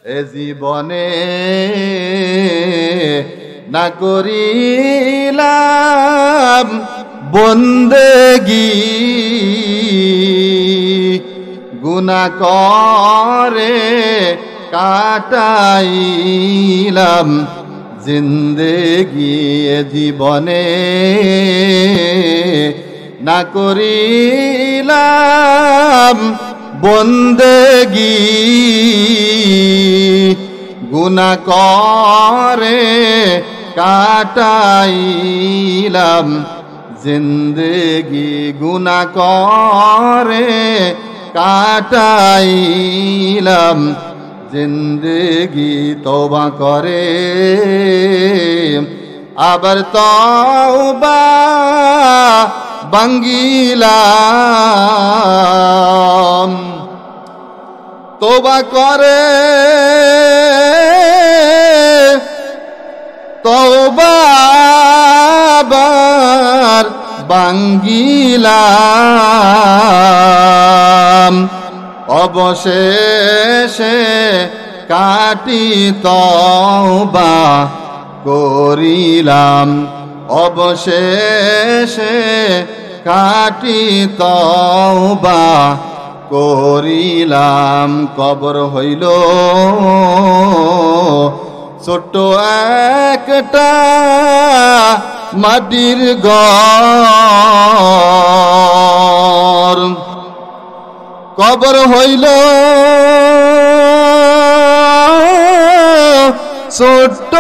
এ জীবনে না করিলাম বন্দেগী, গুনাহ করে কাটাইলাম জিন্দেগি। এ জীবনে না করিলাম বন্দেগী, গুনাহ করে কাটাইলাম জিন্দেগি, গুনাহ করে কাটাইলাম জিন্দেগি। তওবা করে আবার তওবা ভাঙ্গিলাম, তওবা করে তওবা আবার ভাঙ্গিলাম, অবশেষে কাটি তওবা করিলাম, অবশেষে কাটি তওবা করিলাম। কবর হইল ছোট্ট একটা মাটির ঘর, কবর হইল ছোট্ট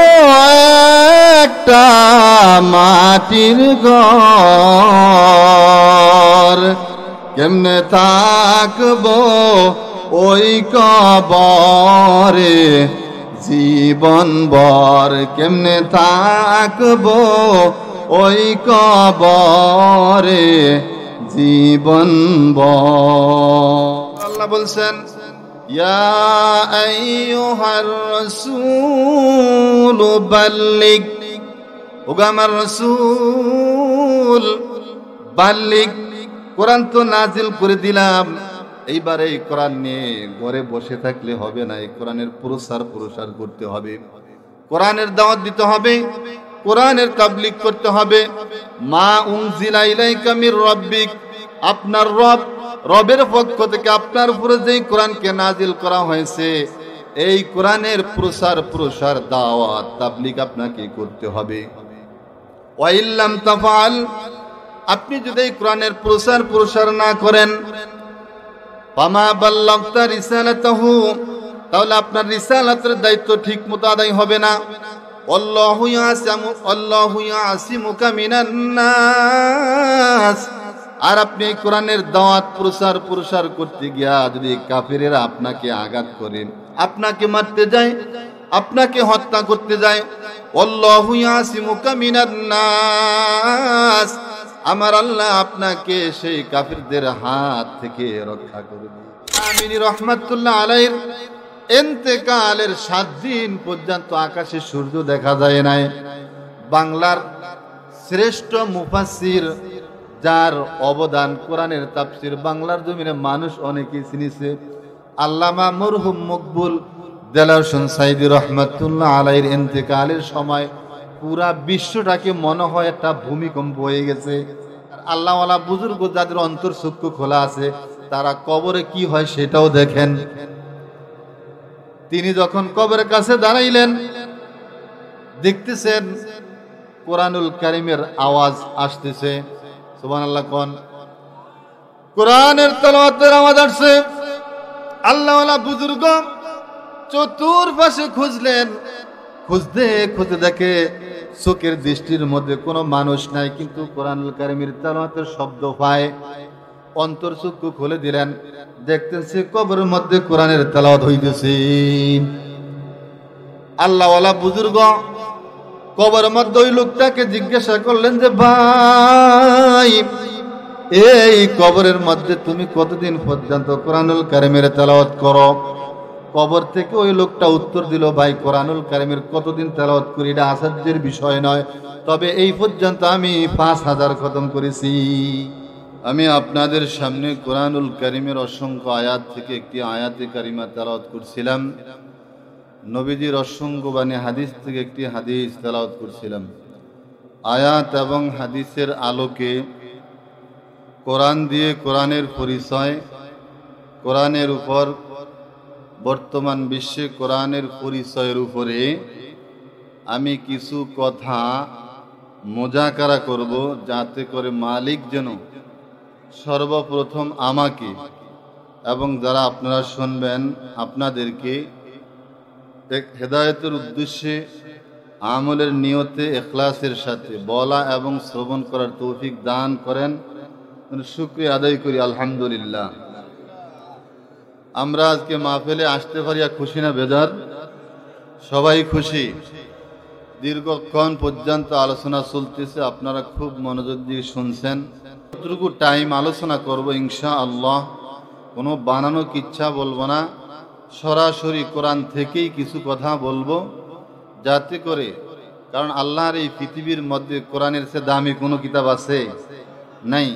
একটা মাটির ঘর। কেমনে থাকবো ওই কবরে জীবনভর, কেমনে থাকবো ওই কবরে জীবনভর। আল্লাহ বলছেন, ইয়া আইয়ুহার রাসূল বাল্লিগ, ওগো আমার রাসূল বাল্লিগ, কোরআন তো নাজিল করে দিলাম, এইবার এই কোরআন নিয়ে ঘরে বসে থাকলে হবে না, এই কোরআনের প্রচার করতে হবে, কোরআনের দাওয়াত দিতে হবে, কোরআনের তাবলীগ করতে হবে। মা উনজিলা ইলাইকা মির রাব্বিক, আপনার রবের পক্ষ থেকে আপনার উপরে যেই কোরআনকে নাজিল করা হয়েছে, এই কোরআনের প্রচার দাওয়াত তাবলীগ আপনাকে করতে হবে। ওয়া ইল্লাম তাফআল, আপনি যদি এই কোরআনের প্রচার না করেন, ফামা বাল্লাগতা রিসালাতাহু, তাহলে আপনার রিসালাতের দায়িত্ব ঠিক মতো আদায় হবে না। আল্লাহু ইয়াসিমুকা মিনান নাস, আর আপনি কোরআনের দাওয়াত প্রচার করতে গিয়া যদি কাফেরেরা আপনাকে আঘাত করে, আপনাকে মারতে যায়, আপনাকে হত্যা করতে যায়, আল্লাহু ইয়াসিমুকা মিনান নাস, আমার আল্লাহ আপনাকে সেই কাফিরদের হাত থেকে রক্ষা করবে। আমিনী রহমাতুল্লাহ আলাইহির ইন্তেকালের 7 দিন পর্যন্ত আকাশে সূর্য দেখা যায় নাই। বাংলার শ্রেষ্ঠ মুফাসসির, যার অবদান কোরআনের তাফসীর বাংলার জমিনে মানুষ অনেকেই চিনেছে, আল্লামা মরহুম মকবুল দেলাওয়ার হোসেন সাঈদী রহমাতুল্লাহ আলাইহির ইন্তেকালের সময় পুরা বিশ্বটাকে মনে হয় একটা ভূমিকম্প হয়ে গেছে। আল্লাহওয়ালা বুজুর্গ যাদের অন্তর চক্ষু খোলা আছে, তারা কবরে কি হয় সেটাও দেখেন। তিনি যখন কবরের কাছে দাঁড়াইলেন, দেখতেছেন কোরআনুল কারীমের আওয়াজ আসতেছে, সুবহানাল্লাহ কোন, কোরআনের তেলাওয়াতের আওয়াজ আসছে। আল্লাহওয়ালা বুজুর্গ চতুর্পাশে খুঁজলেন, খুঁজতে দেখে চোখের দৃষ্টির মধ্যে কোনো মানুষ নাই, কিন্তু কোরআনুল কারীমের তেলাওয়াতের শব্দ পায়। অন্তর চক্ষু খুলে দিলেন, দেখতেন সে কবরের মধ্যে কোরআনের তেলাওয়াত হইতেছে। আল্লাহওয়ালা বুজুর্গ কবরের মধ্যে ওই লোকটাকে জিজ্ঞাসা করলেন যে, ভাই এই কবরের মধ্যে তুমি কতদিন পর্যন্ত কোরআনুল কারীমের তেলাওয়াত করো? কবর থেকে ওই লোকটা উত্তর দিল, ভাই কোরআনুল কারীমের কতদিন তেলাওয়াত করি এটা আশ্চর্যের বিষয় নয়, তবে এই পর্যন্ত আমি 5000 খতম করেছি। আমি আপনাদের সামনে কোরআনুল কারীমের অসংখ্য আয়াত থেকে একটি আয়াতে কারিমা তেলাওয়াত করছিলাম। নবীজির অসংখ্য বাণী হাদিস থেকে একটি হাদিস তেলাওয়াত করছিলাম। আয়াত এবং হাদিসের আলোকে কোরআন দিয়ে কোরআনের পরিচয়, কোরআনের উপর বর্তমান বিশ্বে কোরআনের পরিচয়ের উপরে আমি কিছু কথা মোজাকারা করব, যাতে করে মালিক যেন সর্বপ্রথম আমাকে এবং যারা আপনারা শুনবেন আপনাদেরকে হেদায়েতের উদ্দেশ্যে আমলের নিয়তে ইখলাসের সাথে বলা এবং শ্রবণ করার তৌফিক দান করেন। শুকরিয়া আদায় করি আলহামদুলিল্লাহ। আমরা আজকে মাহফিলে আসতে পারি খুশি না বেজার? সবাই খুশি। দীর্ঘক্ষণ পর্যন্ত আলোচনা চলতেছে, আপনারা খুব মনোযোগ দিয়ে শুনছেন। যতটুকু টাইম আলোচনা করব ইনশাআল্লাহ, কোনো বানানো কিচ্ছা বলবো না, সরাসরি কোরআন থেকেই কিছু কথা বলবো, যাতে করে, কারণ আল্লাহর এই পৃথিবীর মধ্যে কোরআনের চেয়ে দামি কোনো কিতাব আছে? নাই।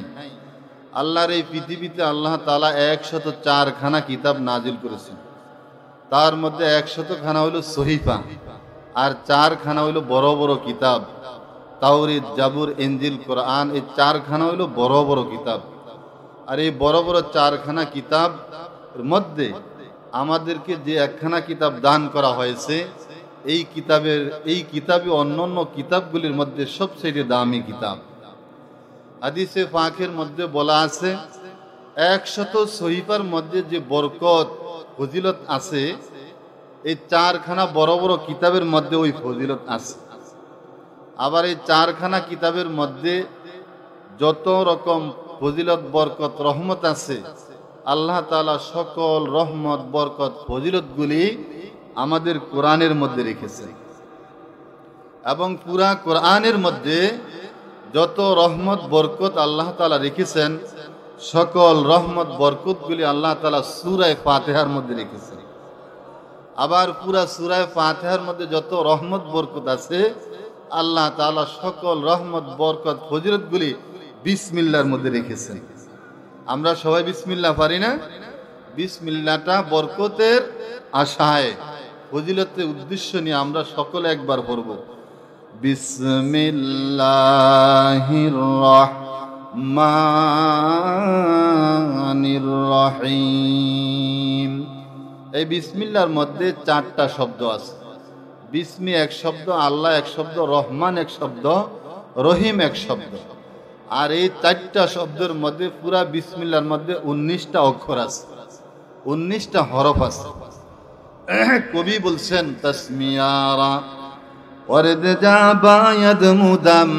আল্লাহর এই পৃথিবীতে আল্লাহ তাআলা 104 খানা কিতাব নাজিল করেছেন। তার মধ্যে 100 খানা হইল সহিফা, আর 4 খানা হইল বড় বড় কিতাব, তাওরীত, জাবুর, ইনজিল, কোরআন। এই 4 খানা হইল বড় বড় কিতাব। আর এই বড় বড় 4 খানা কিতাব মধ্যে আমাদেরকে যে 1 খানা কিতাব দান করা হয়েছে, এই কিতাবই অন্যান্য কিতাবগুলির মধ্যে সবচেয়ে দামি কিতাব। হাদিসে পাকের মধ্যে বলা আছে 100 সহিফার মধ্যে যে বরকত ফজিলত আছে, এই 4 খানা বড় বড় কিতাবের মধ্যে ওই ফজিলত আছে। আবার এই 4 খানা কিতাবের মধ্যে যত রকম ফজিলত, বরকত, রহমত আছে, আল্লাহ তাআলা সকল রহমত, বরকত, ফজিলতগুলি আমাদের কোরআনের মধ্যে রেখেছে। এবং পুরা কোরআনের মধ্যে যত রহমত, বরকত আল্লাহ তাআলা রেখেছেন, সকল রহমত, বরকতগুলি আল্লাহ তাআলা সূরা ফাতিহার মধ্যে রেখেছেন। আবার পুরা সূরা ফাতিহার মধ্যে যত রহমত, বরকত আছে, আল্লাহ তাআলা সকল রহমত, বরকত, ফজিলতগুলি বিসমিল্লাহর মধ্যে রেখেছেন। আমরা সবাই বিসমিল্লাহ পারি না? বিসমিল্লাহটা বরকতের আশায়, ফজিলতের উদ্দেশ্য নিয়ে আমরা সকলে একবার পড়ব। বিসমিল্লাহির রহমানির রহিম। এই বিসমিল্লাহর মধ্যে 4টা শব্দ আছে। বিসমি এক শব্দ, আল্লাহ এক শব্দ, রহমান এক শব্দ, রহিম এক শব্দ। আর এই 4টা শব্দের মধ্যে পুরা বিসমিল্লাহর মধ্যে 19টা অক্ষর আছে, 19টা হরফ আছে। কবি বলছেন তসমিয়ারা ওয়ারদ জাবায়াদ মুদাম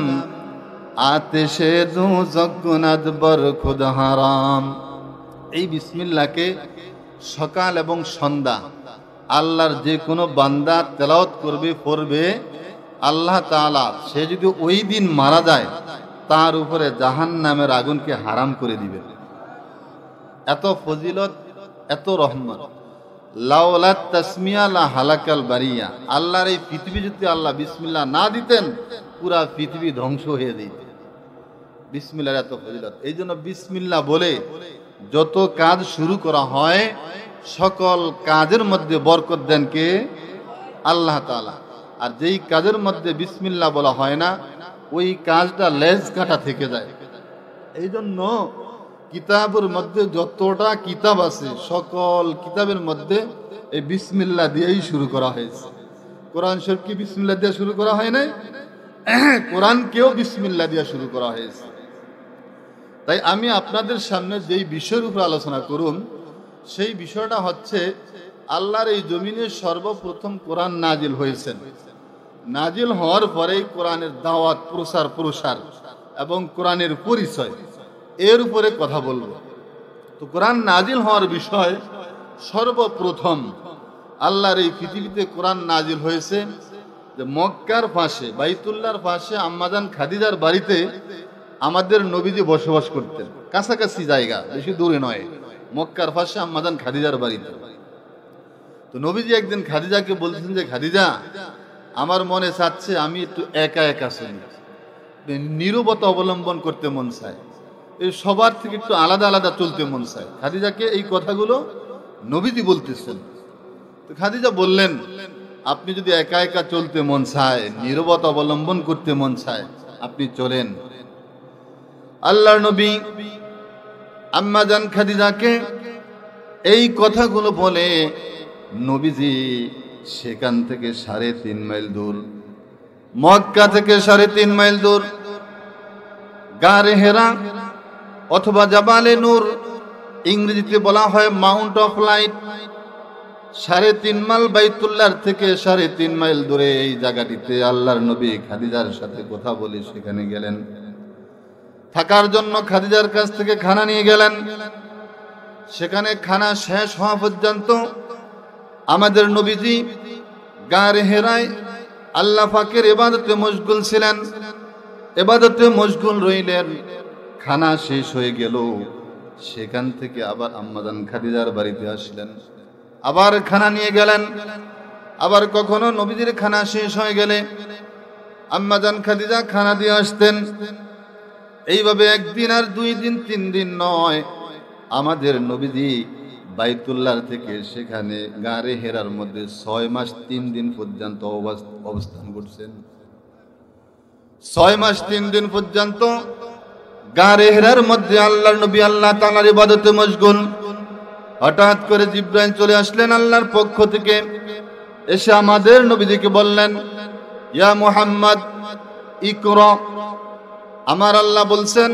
আতেশে দোজখ গুনাদ বর খুদ হারাম। এই বিসমিল্লাহকে সকাল এবং সন্ধ্যা আল্লাহর যে কোনো বান্দা তেলাওয়াত করবে, পড়বে, আল্লাহ তাআলা সে যদি ওই দিন মারা যায়, তার উপরে জাহান্নামের আগুনকে হারাম করে দিবে। এত ফজিলত, এত রহমত। লাউলা তাসমিয়া লা হালাকাল বারিয়া। আল্লাহর এই পৃথিবী যদি আল্লাহ বিসমিল্লাহ না দিতেন, পুরা পৃথিবী ধ্বংস হয়ে যেত। বিসমিল্লাহর এত ফজিলত। এই জন্য বিসমিল্লাহ বলে যত কাজ শুরু করা হয়, সকল কাজের মধ্যে বরকত দেন কে? আল্লাহ তাআলা। আর যেই কাজের মধ্যে বিসমিল্লাহ বলা হয় না, ওই কাজটা লেজ কাটা থেকে যায়। এই জন্য কিতাবের মধ্যে যতটা কিতাব আছে, সকল কিতাবের মধ্যে এই বিসমিল্লাহ দিয়েই শুরু করা হয়েছে। কোরআন শরীফ কি বিসমিল্লাহ দিয়ে শুরু করা হয় নাই? কোরআনকেও বিসমিল্লাহ দিয়ে শুরু করা হয়েছে। তাই আমি আপনাদের সামনে যেই বিষয়ের উপর আলোচনা করুন, সেই বিষয়টা হচ্ছে আল্লাহর এই জমিনে সর্বপ্রথম কোরআন নাজিল হয়েছেন। নাজিল হওয়ার পরেই কোরআনের দাওয়াত, প্রসার এবং কোরআনের পরিচয়, এর উপরে কথা বলবো। তো কোরআন নাজিল হওয়ার বিষয়, সর্বপ্রথম আল্লাহর এই পৃথিবীতে কোরআন নাজিল হয়েছে যে মক্কার পাশে, বাইতুল্লাহর পাশে আম্মাজান খাদিজার বাড়িতে আমাদের নবীজি বসবাস করতেন। কাছাকাছি জায়গা, বেশি দূরে নয়। মক্কার পাশে আম্মাজান খাদিজার বাড়িতে। তো নবীজি একদিন খাদিজাকে বলছেন যে, খাদিজা, আমার মনে চাচ্ছে আমি একটু একা একা শুনি, নীরবতা অবলম্বন করতে মন চায়, এই সবার থেকে একটু আলাদা আলাদা চলতে মন চায়। খাদিজাকে এই কথাগুলো নবীজি বলতেছেন। তো খাদিজা বললেন আপনি যদি একা একা চলতে মন চায়, নীরবতা অবলম্বন করতে মন চায়, আপনি চলেন। আল্লাহর নবী আম্মা জান খাদিজাকে এই কথাগুলো বলে নবীজি সেখান থেকে 3.5 মাইল দূর, মক্কা থেকে 3.5 মাইল দূর গারে হেরা অথবা জাবালে নূর, ইংরেজিতে বলা হয় মাউন্ট অফ লাইট, 3.5 মাইল বাইতুল্লাহর থেকে 3.5 মাইল দূরে এই জায়গাটিতে আল্লাহর নবী খাদিজার সাথে কথা বলে সেখানে গেলেন। থাকার জন্য খাদিজার কাছ থেকে খানা নিয়ে গেলেন। সেখানে খানা শেষ হওয়া পর্যন্ত আমাদের নবীজি গারে হেরায় আল্লাহ পাকের ইবাদতে মশগুল ছিলেন, ইবাদতে মশগুল রইলেন। খানা শেষ হয়ে গেল, সেখান থেকে আবার আম্মাজান খাদিজার বাড়িতে আসলেন, আবার খানা নিয়ে গেলেন। আবার কখনো নবীজির খানা শেষ হয়ে গেলে আম্মাজান খাদিজা খানা দিয়ে আসতেন। এইভাবে 1 দিন আর 2 দিন 3 দিন নয়, আমাদের নবীজি বাইতুল্লাহ থেকে সেখানে গারে হেরার মধ্যে 6 মাস 3 দিন পর্যন্ত অবস্থান করছেন। 6 মাস 3 দিন পর্যন্ত গারে হেরার মধ্যে আল্লাহর নবী আল্লাহ তাআলার ইবাদতে মশগুল। হঠাৎ করে জিবরাইল চলে আসলেন আল্লাহর পক্ষ থেকে, এসে আমাদের নবীজিকে বললেন, ইয়া মুহাম্মদ ইকরা। আমার আল্লাহ বলছেন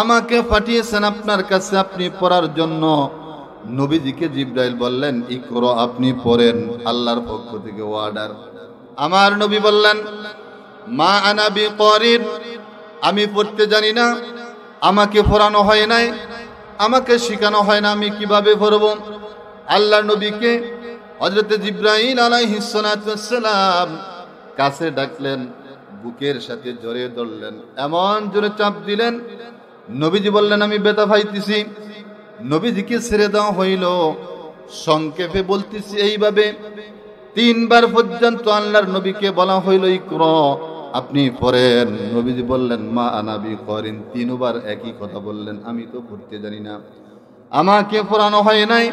আমাকে পাঠিয়েছেন আপনার কাছে, আপনি পড়ার জন্য। নবীজিকে জিবরাইল বললেন ইকরা, আপনি পড়েন, আল্লাহর পক্ষ থেকে অর্ডার। আমার নবী বললেন মা আনা বিকারির, আমি পড়তে জানি না, আমাকে পড়ানো হয় নাই, আমাকে শেখানো হয় না, আমি কিভাবে পড়ব? আল্লাহর নবীকে হযরতে জিবরাইল আলাইহিস সালাতু ওয়াস সালাম কাছে ডাকলেন, বুকের সাথে জড়িয়ে ধরলেন, এমন জোরে চাপ দিলেন, নবীজি বললেন আমি ব্যথা পাইতেছি। নবীজিকে ছেড়ে দেওয়া হইল। সংক্ষেপে বলতেছি এইভাবে 3 বার পর্যন্ত আল্লাহর নবীকে বলা হইল ইকরা, আপনি পড়েন। নবীজি বললেন মা আনা বিকারিন, 3 বার একই কথা বললেন, আমি তো পড়তে জানি না, আমাকে পড়ানো হয় নাই,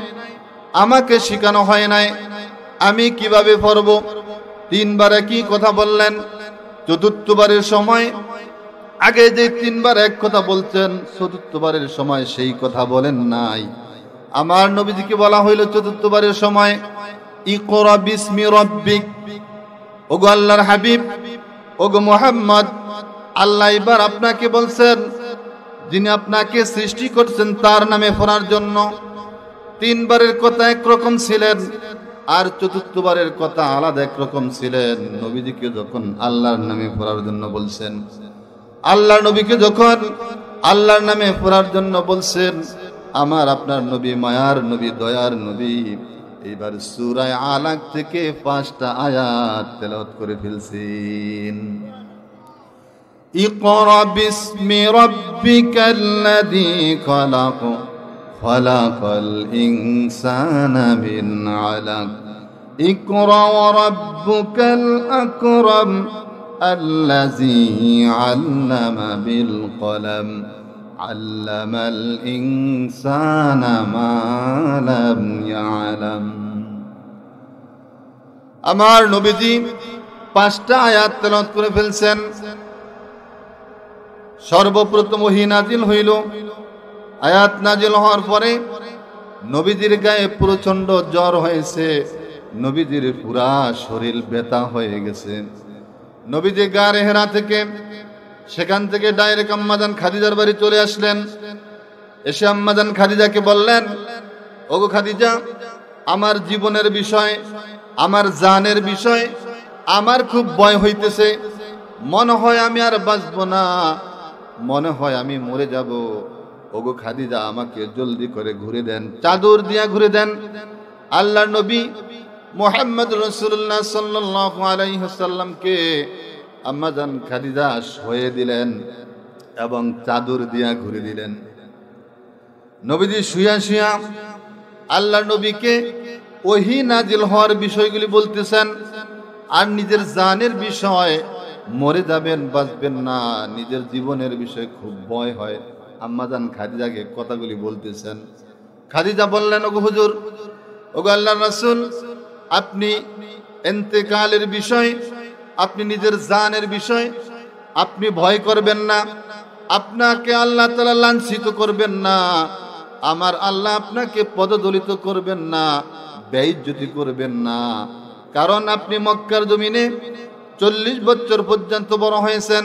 আমাকে শেখানো হয় নাই, আমি কিভাবে পড়ব? 3 বার একই কথা বললেন। চতুর্থবারের সময়, আগে যে 3 বার এক কথা বলছেন, চতুর্থবারের সময় সেই কথা বলেন নাই। আমার নবীজিকে বলা হইল চতুর্থবারের সময় ইকরা বিসমি রাব্বিক, ওগো আল্লাহর হাবিব, ওগো মুহাম্মদ, আল্লাহ এবার আপনাকে বলছেন যিনি আপনাকে সৃষ্টি করছেন তার নামে পড়ার জন্য। 3 বারের কথা একরকম ছিলেন, আর চতুর্থবারের কথা আলাদা একরকম ছিলেন। নবীজিকে যখন আল্লাহর নামে পড়ার জন্য বলছেন, আল্লাহর নবীকে যখন আল্লাহর নামে পড়ার জন্য বলছেন, আমার আপনার নবী মায়ার নবী, দয়ার নবী এইবার সূরা আলাক থেকে 5টা আয়াত তেলাওয়াত করে ফেলছেন। ইকরা বিসমি রাব্বিকাল্লাযী খালাক, খালাকাল ইনসানা মিন আলাক, ইকরা ওয়া রাব্বুকাল আকরাম, আল্লাযী আল্লামা বিল কলম, আল্লামাল ইনসানা মা লাম ইয়ালাম। আমার নবীজি 5টা আয়াত তেলাওয়াত করে ফেলছেন। সর্বপ্রথম ওহী নাজিল হইল। আয়াত নাজিল হওয়ার পরে নবীজির গায়ে প্রচন্ড জ্বর হয়েছে, নবীজির পুরা শরীর ব্যথা হয়ে গেছে। নবীজি গারে হেরা থেকে সেখান থেকে ডাইরেক্ট আম্মাজান খাদিজার বাড়ি চলে আসলেন। এসে আম্মাজান খাদিজাকে বললেন, ওগো খাদিজা, আমার জীবনের বিষয়, আমার জানের বিষয় আমার খুব ভয় হইতেছে, মনে হয় আমি আর বাঁচব না, মনে হয় আমি মরে যাব। ওগো খাদিজা, আমাকে জলদি করে ঘুরে দেন, চাদর দিয়া ঘুরে দেন। আল্লাহর নবী মুহাম্মদ রাসূলুল্লাহ সাল্লাল্লাহু আলাইহি ওয়াসাল্লামকে আম্মাজান খাদিজা শুয়ে দিলেন এবং চাদর দিয়া ঘুরে দিলেন। নবীজি শুয়া শুয়া আল্লাহর নবীকে ওহী নাজিল হওয়ার বিষয়গুলি বলতেছেন, আর নিজের জানের বিষয়, মরে যাবেন বাঁচবেন না, নিজের জীবনের বিষয় খুব ভয় হয়। আম্মাজান খাদিজাকে কথাগুলি বলতেছেন। খাদিজা বললেন, ওগো হুজুর, ওগো আল্লাহর রাসূল, আপনি ইন্তেকালের বিষয়, আপনি নিজের জানের বিষয় আপনি ভয় করবেন না। আপনাকে আল্লাহ তাআলা লাঞ্ছিত করবেন না, আমার আল্লাহ আপনাকে পদদলিত করবেন না, বেইজ্জতি করবেন না। কারণ আপনি মক্কার জমিনে 40 বছর পর্যন্ত বড় হয়েছেন।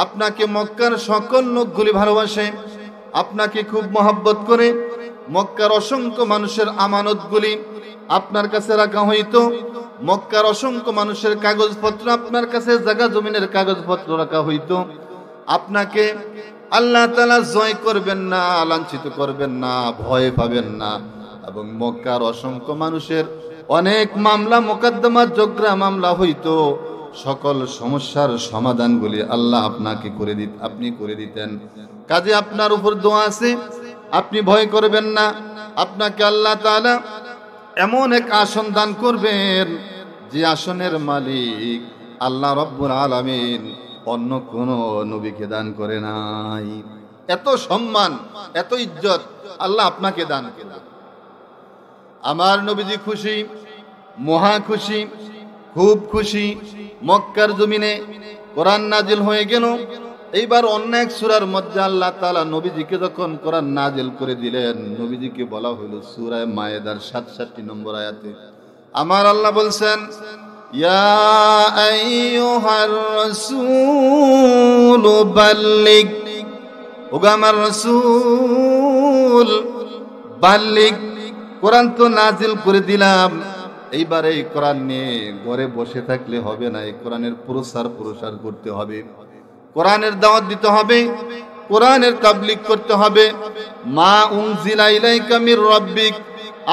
আপনাকে মক্কার সকল লোকগুলি ভালোবাসে, আপনাকে খুব মহব্বত করে। মক্কার অসংখ্য মানুষের আমানতগুলি আপনার কাছে রাখা হইতো। মক্কার অসংখ্য মানুষের কাগজপত্র আপনার কাছে, জায়গা জমিনের কাগজপত্র রাখা হইতো। আপনাকে আল্লাহ তাআলা জয় করবেন না, লাঞ্ছিত করবেন না, ভয় পাবেন না। এবং মক্কার অসংখ্য মানুষের অনেক মামলা মোকদ্দমা ঝগড়া মামলা হইতো, সকল সমস্যার সমাধানগুলি আল্লাহ আপনি করে দিতেন। কাজে আপনার উপর দোয়া আছে, আপনি ভয় করবেন না। আপনাকে আল্লাহ তাআলা এমন এক আসন দান করবেন যে আসনের মালিক আল্লাহ রব্বুল আলামিন অন্য কোন নবীকে দান করে নাই। এত সম্মান, এত ইজ্জত আল্লাহ আপনাকে দান করলেন। আমার নবীজি খুশি, মহা খুশি, খুব খুশি। মক্কার জমিনে কোরআন নাজিল হয়ে গেল। এইবার অন্য এক সূরার মধ্যে আল্লাহ তাআলা নবীজিকে যখন কোরআন নাজিল করে দিলেন, নবীজিকে বলা হইল সূরা মায়েদার 67 নম্বর আয়াতে আমার আল্লাহ বলছেন, ইয়া আইয়ুহার রাসূল বাল্লিগ, ওগো আমার রাসূল বাল্লিগ, কোরআন তো নাজিল করে দিলাম, এইবার এই কোরআন নিয়ে ঘরে বসে থাকলে হবে না, এই কোরআনের প্রচার করতে হবে, কোরআনের দাওয়াত দিতে হবে, কোরআনের তাবলীগ করতে হবে। মা উনজিলা ইলাইকা মির রাব্বিক,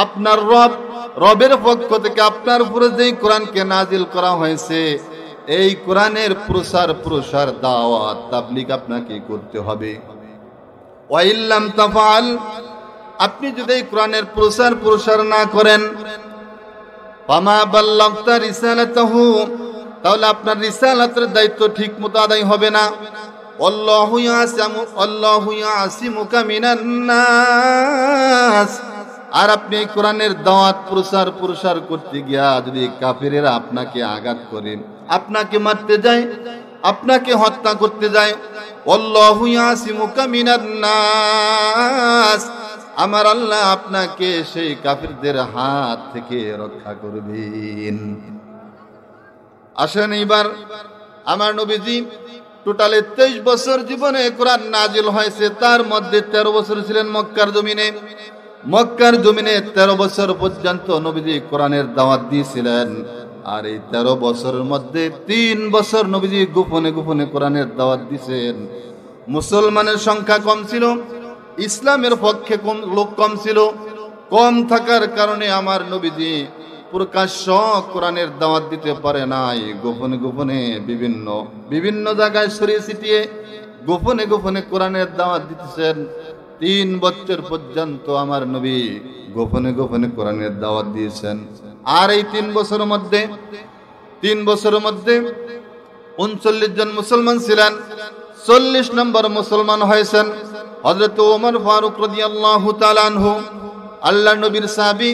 আপনার রবের পক্ষ থেকে আপনার উপরে যেই কোরআনকে নাজিল করা হয়েছে, এই কোরআনের প্রচার দাওয়াত তাবলীগ আপনাকে করতে হবে। ওয়া ইল্লাম তাফআল, আপনি যদি এই কোরআনের প্রচার না করেন, ফামা বাল্লাগতা রিসালাতাহু, তাহলে আপনার রিসালাতের দায়িত্ব ঠিক মতো আদায় হবে না। আল্লাহু ইয়াসিমুকা মিনান নাস, আর আপনি এই কোরআনের দাওয়াত প্রচার করতে গিয়া যদি কাফেরেরা আপনাকে আঘাত করে, আপনাকে মারতে যায়, আপনাকে হত্যা করতে যায়, আল্লাহু ইয়াসিমুকা মিনান নাস, আমার আল্লাহ আপনাকে সেই কাফেরদের হাত থেকে রক্ষা করবেন। আসেন এইবার আমার নবীজি টোটালে 23 বছর জীবনে কোরআন নাজিল হয়েছে, তার মধ্যে 13 বছর ছিলেন মক্কার জমিনে। মক্কার জমিনে 13 বছর পর্যন্ত নবীজি কোরআনের দাওয়াত দিয়েছিলেন। আর এই 13 বছরের মধ্যে 3 বছর নবীজি গোপনে কোরআনের দাওয়াত দিয়েছেন। মুসলমানের সংখ্যা কম ছিল, ইসলামের পক্ষে লোক কম ছিল। কম থাকার কারণে আমার নবীজি প্রকাশ্য কোরআনের দাওয়াত দিতে পারে নাই, গোপনে বিভিন্ন জায়গায় ছড়িয়ে ছিটিয়ে গোপনে কোরআনের দাওয়াত দিতেছেন। 3 বছর পর্যন্ত আমার নবী গোপনে কোরআনের দাওয়াত দিয়েছেন। আর এই 3 বছরের মধ্যে 39 জন মুসলমান ছিলেন, 40 নম্বর মুসলমান হয়েছেন হযরত ওমর ফারুক রাদিয়াল্লাহু তাআলা আনহু। আল্লাহর নবীর সাহাবী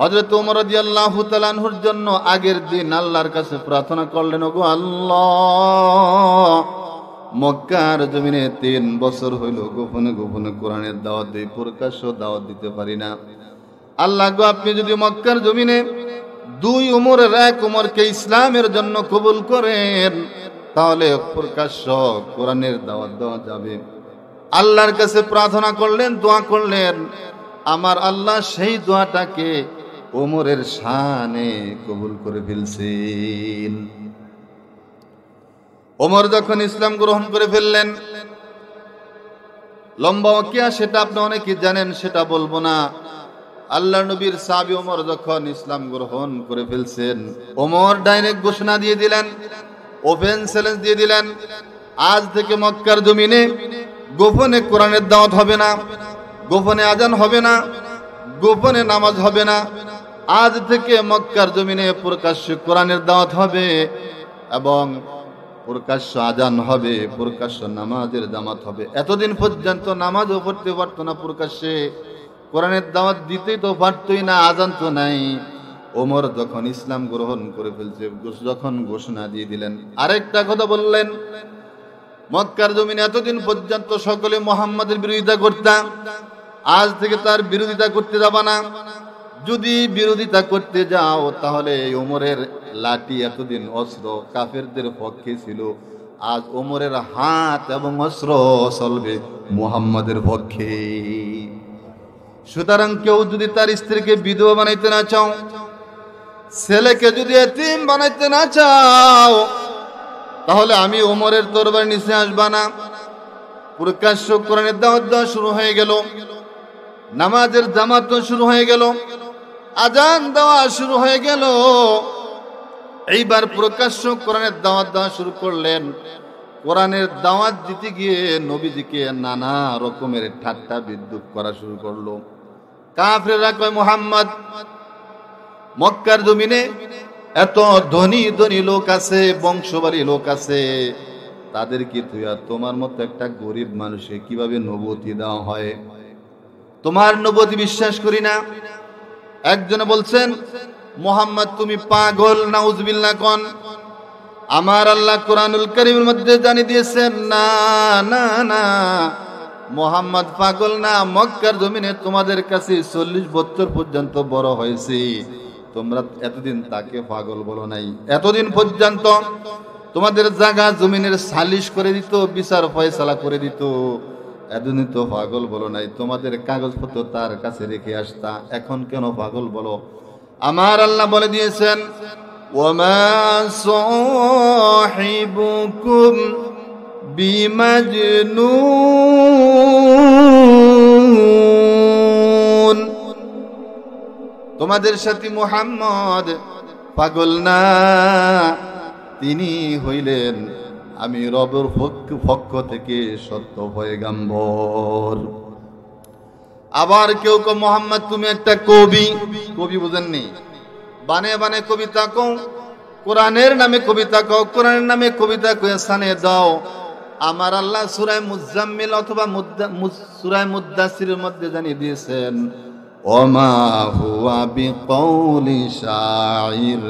হযরত ওমর রাদিয়াল্লাহু তাআলা আনহুর জন্য আগের দিন আল্লাহর কাছে প্রার্থনা করলেন, ওগো আল্লাহ, মক্কার জমিনে 3 বছর হইল গোপনে কোরআনের দাওয়াত দেই, প্রকাশ্য দাওয়াত দিতে পারি না। আল্লাহ গো, আপনি যদি মক্কার জমিনে 2 ওমরের 1 ওমরকে ইসলামের জন্য কবুল করেন, তাহলে প্রকাশ্য কোরআনের দাওয়াত দেওয়া যাবে। আল্লাহর কাছে প্রার্থনা করলেন, দোয়া করলেন। আমার আল্লাহ সেই দোয়াটাকে ওমরের শানে কবুল করে ফেলছেন। ওমর যখন ইসলাম গ্রহণ করে ফেললেন, লম্বা ওয়াকিয়া, সেটা আপনি অনেকে জানেন, সেটা বলবো না। আল্লাহ নবীর সাহাবী ওমর যখন ইসলাম গ্রহণ করে ফেলছেন, ওমর ডাইরেক্ট ঘোষণা দিয়ে দিলেন, ওপেন চ্যালেঞ্জ দিয়ে দিলেন, আজ থেকে মক্কার জমিনে গোপনে কোরআনের দাওয়াত হবে না, গোপনে আজান হবে না, গোপনে নামাজ হবে না। আজ থেকে মক্কার জমিনে প্রকাশ্য কোরআনের দাওয়াত হবে এবং প্রকাশ্য আজান হবে, প্রকাশ্য নামাজের জামাত হবে। এতদিন পর্যন্ত নামাজও পড়তে পারতো না, প্রকাশ্যে কোরআনের দাওয়াত দিতেই তো পারতই না, আজান তো নাই। ওমর যখন ইসলাম গ্রহণ করে ফেলছে, যখন ঘোষণা দিয়ে দিলেন, আরেকটা কথা বললেন, মক্কার জমিনে এতদিন পর্যন্ত সকলে মুহাম্মাদের বিরোধিতা করতাম, আজ থেকে তার বিরোধিতা করতে যাবা না। যদি বিরোধিতা করতে যাও তাহলে ওমরের লাঠি এতদিন অস্ত্র কাফেরদের পক্ষে ছিল, আজ ওমরের হাত এবং অস্ত্র চলবে মুহাম্মাদের পক্ষে। সুতরাং কেউ যদি তার স্ত্রীকে বিধবা বানাইতে না চাও, ছেলেকে যদি এতিম বানাইতে না চাও, তাহলে আমি ওমরের তরবারি নিচে আসবা না। প্রকাশ্য কোরআনের দাওয়াত দেওয়া শুরু হয়ে গেল, নামাজের জামাত শুরু হয়ে গেল, আজান দেওয়া শুরু হয়ে গেল। এইবার প্রকাশ্য কোরআনের দাওয়াত দেওয়া শুরু করলেন। কোরআনের দাওয়াত দিতে গিয়ে নবীজিকে নানা রকমের ঠাট্টা বিদ্রুপ করা শুরু করলো। কাফেররা কয়, মুহাম্মদ, মক্কার জমিনে এত ধনী ধনী লোক আছে, বংশবাড়ি লোক আছে, তাদেরকে তুই আর তোমার মতো একটা গরিব মানুষে কিভাবে নবুয়তি দেওয়া হয়? তোমার নবুয়তি বিশ্বাস করি না। একজনে বলছেন, মুহাম্মদ তুমি পাগল, নাউজুবিল্লাহ কোন। আমার আল্লাহ কোরআনুল কারীমের মধ্যে জানিয়ে দিয়েছেন, না না না, মুহাম্মদ পাগল না। মক্কার জমিনে তোমাদের কাছে 40 বছর পর্যন্ত বড় হয়েছে, তোমরা এতদিন তাকে পাগল বলো নাই। এতদিন পর্যন্ত তোমাদের জায়গা জমিনের সালিশ করে দিত, বিচার ফয়সালা করে দিত, এতদিন তো পাগল বলো নাই। তোমাদের কাগজপত্র তার কাছে রেখে আসতা, এখন কেন পাগল বলো? আমার আল্লাহ বলে দিয়েছেন, ওয়ামা সাহিবুকুম বিমাজনুন, তোমাদের সাথী মুহাম্মদ পাগল না, তিনি হইলেন আমি রবের পক্ষ থেকে সত্য পয়গম্বর। আবার কেউ কেউ, মুহাম্মদ তুমি একটা কবি। কবি বুঝেননি? বানে বানে কবিতা কও, কোরআনের নামে কবিতা কও, কোরআনের নামে কবিতা কয়ে সানে দাও। আমার আল্লাহ সূরা মুজাম্মিল অথবা সূরা মুদ্দাসিরের মধ্যে জানিয়ে দিয়েছেন, ওমা হুয়া বিকৌলি শাইর,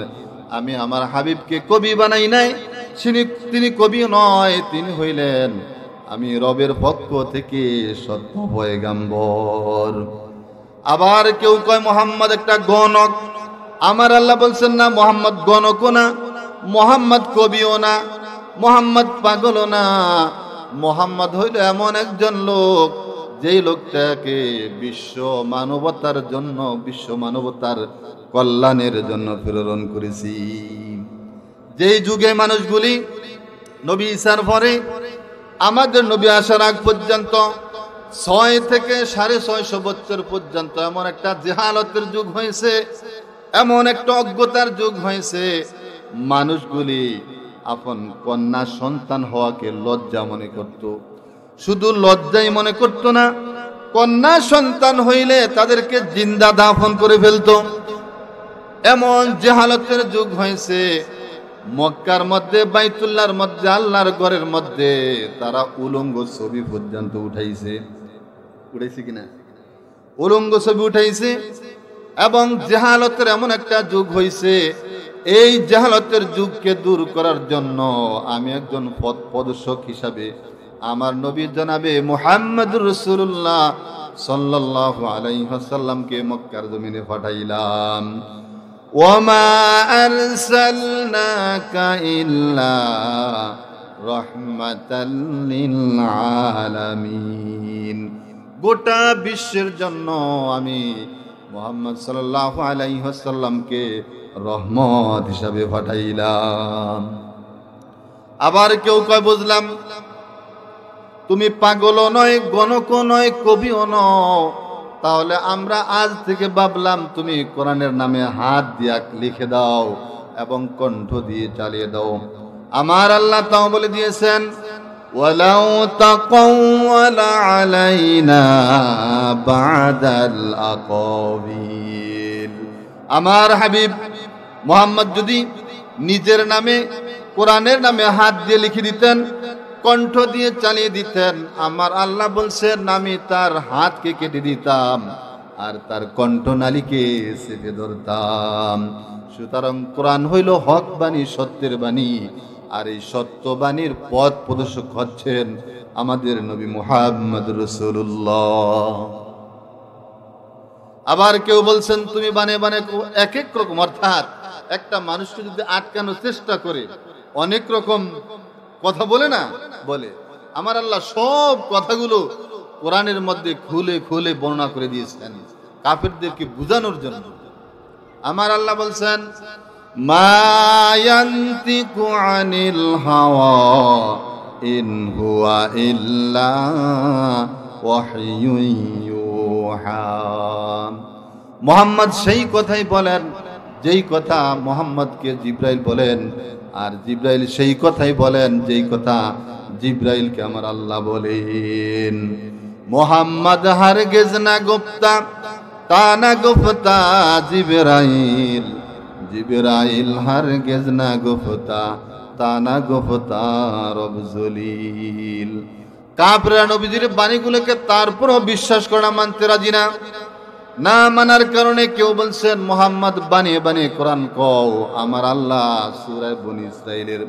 আমি আমার হাবিবকে কবি বানাই নাই, তিনি কবি নয়, তিনি হইলেন আমি রবের পক্ষ থেকে সত্য পয়গম্বর। আবার কেউ কয় মুহাম্মদ একটা গণক। আমার আল্লাহ বলছেন, না, মুহাম্মদ গণকও না, মুহাম্মদ কবিও না, মুহাম্মদ পাগলও না। মুহাম্মদ হইল এমন একজন লোক, যেই লোকটাকে বিশ্ব মানবতার জন্য, বিশ্ব মানবতার কল্যাণের জন্য প্রেরণ করেছি। যেই যুগে মানুষগুলি নবী ঈসার পরে আমাদের নবী আসার আগ পর্যন্ত 6 থেকে 650 বছর পর্যন্ত এমন একটা জাহালতের যুগ হয়েছে, এমন একটা অজ্ঞতার যুগ হয়েছে, মানুষগুলি আপন কন্যা সন্তান হওয়াকে লজ্জা মনে করত। শুধু লজ্জাই মনে করত না, কন্যা সন্তান হইলে তাদেরকে জিন্দা দাফন করে ফেলতো। এমন জাহালতের যুগ হয়েছে। মক্কার মধ্যে, বাইতুল্লাহর মধ্যে, আল্লাহর ঘরের মধ্যে তারা উলঙ্গ ছবি পর্যন্ত উঠাইছে কিনা? উলঙ্গ ছবি উঠাইছে। এবং জাহালতের এমন একটা যুগ হয়েছে, এই জাহালতের যুগকে দূর করার জন্য আমি একজন পথ প্রদর্শক হিসাবে আমার নবী জনাবে মুহাম্মদুর রাসূলুল্লাহ সাল্লাল্লাহু আলাইহি ওয়াসাল্লামকে মক্কার জমিনে পাঠাইলাম। ওয়ামা আরসালনাকা ইল্লা রাহমাতাল লিল আলামিন, গোটা বিশ্বের জন্য আমি মুহাম্মদ সাল্লাল্লাহু আলাইহি ওয়াসাল্লামকে রহমত হিসাবে পাঠাইলাম। আবার কেউ কয়, বুঝলাম তুমি পাগলও নয়, গণকও নয়, কবিও নও, তাহলে আমরা আজ থেকে ভাবলাম তুমি কোরআনের নামে হাত দিয়া লিখে দাও এবং কণ্ঠ দিয়ে চালিয়ে দাও। আমার আল্লাহ তাও বলে দিয়েছেন, ওয়ালাউ তাকাওয়ালা আলাইনা বাদাল আকাবিল, আমার হাবিব মুহাম্মদ যদি নিজের নামে, কোরআনের নামে হাত দিয়ে লিখে দিতেন, কণ্ঠ দিয়ে চালিয়ে দিতেন, আমার আল্লাহ বলছেন আমি তার হাতকে কেটে দিতাম, আর তার কণ্ঠনালীকে চেপে ধরতাম। সুতরাং কোরআন হইল হক বাণী, সত্যের বাণী, আর এই সত্যবাণীর পথ প্রদর্শক হচ্ছেন আমাদের নবী মুহাম্মদ রাসূলুল্লাহ। আবার কেউ বলছেন তুমি বানে বানে এক এক রকম, অর্থাৎ একটা মানুষকে যদি আটকানোর চেষ্টা করে অনেক রকম কথা বলে না, বলে আমার আল্লাহ সব কথাগুলো কোরআনের মধ্যে খুলে খুলে বর্ণনা করে দিয়েছেন কাফেরদেরকে বুঝানোর জন্য। আমার আল্লাহ বলছেন মা ইয়ান্তিকু আনিল হাওয়া ইন হুয়া ইল্লা ওয়াহয়ুন ইউহা। মুহাম্মদ সেই কথাই বলেন যেই কথা মুহাম্মদকে জিবরাইল বলেন, আর জিবরাইল সেই কথাই বলেন যেই কথা জিবরাইলকে আমার আল্লাহ বলেন। মুহাম্মদ হারগিজ না গুপ্তা, তা না গুপ্তা জিবরাইল, জিবরাইল হারগিজ না গুপ্তা, তা না গুপ্তা রব জলিল। কাফেররা নবীজির বাণীগুলোকে তারপরও বিশ্বাস করে না, মানতে রাজি না। না মানার কারণে কেউ বলছেন মুহাম্মদ বানিয়ে বানিয়ে কোরআন কও। আমার আল্লাহ সূরা বনী ইসরাঈলের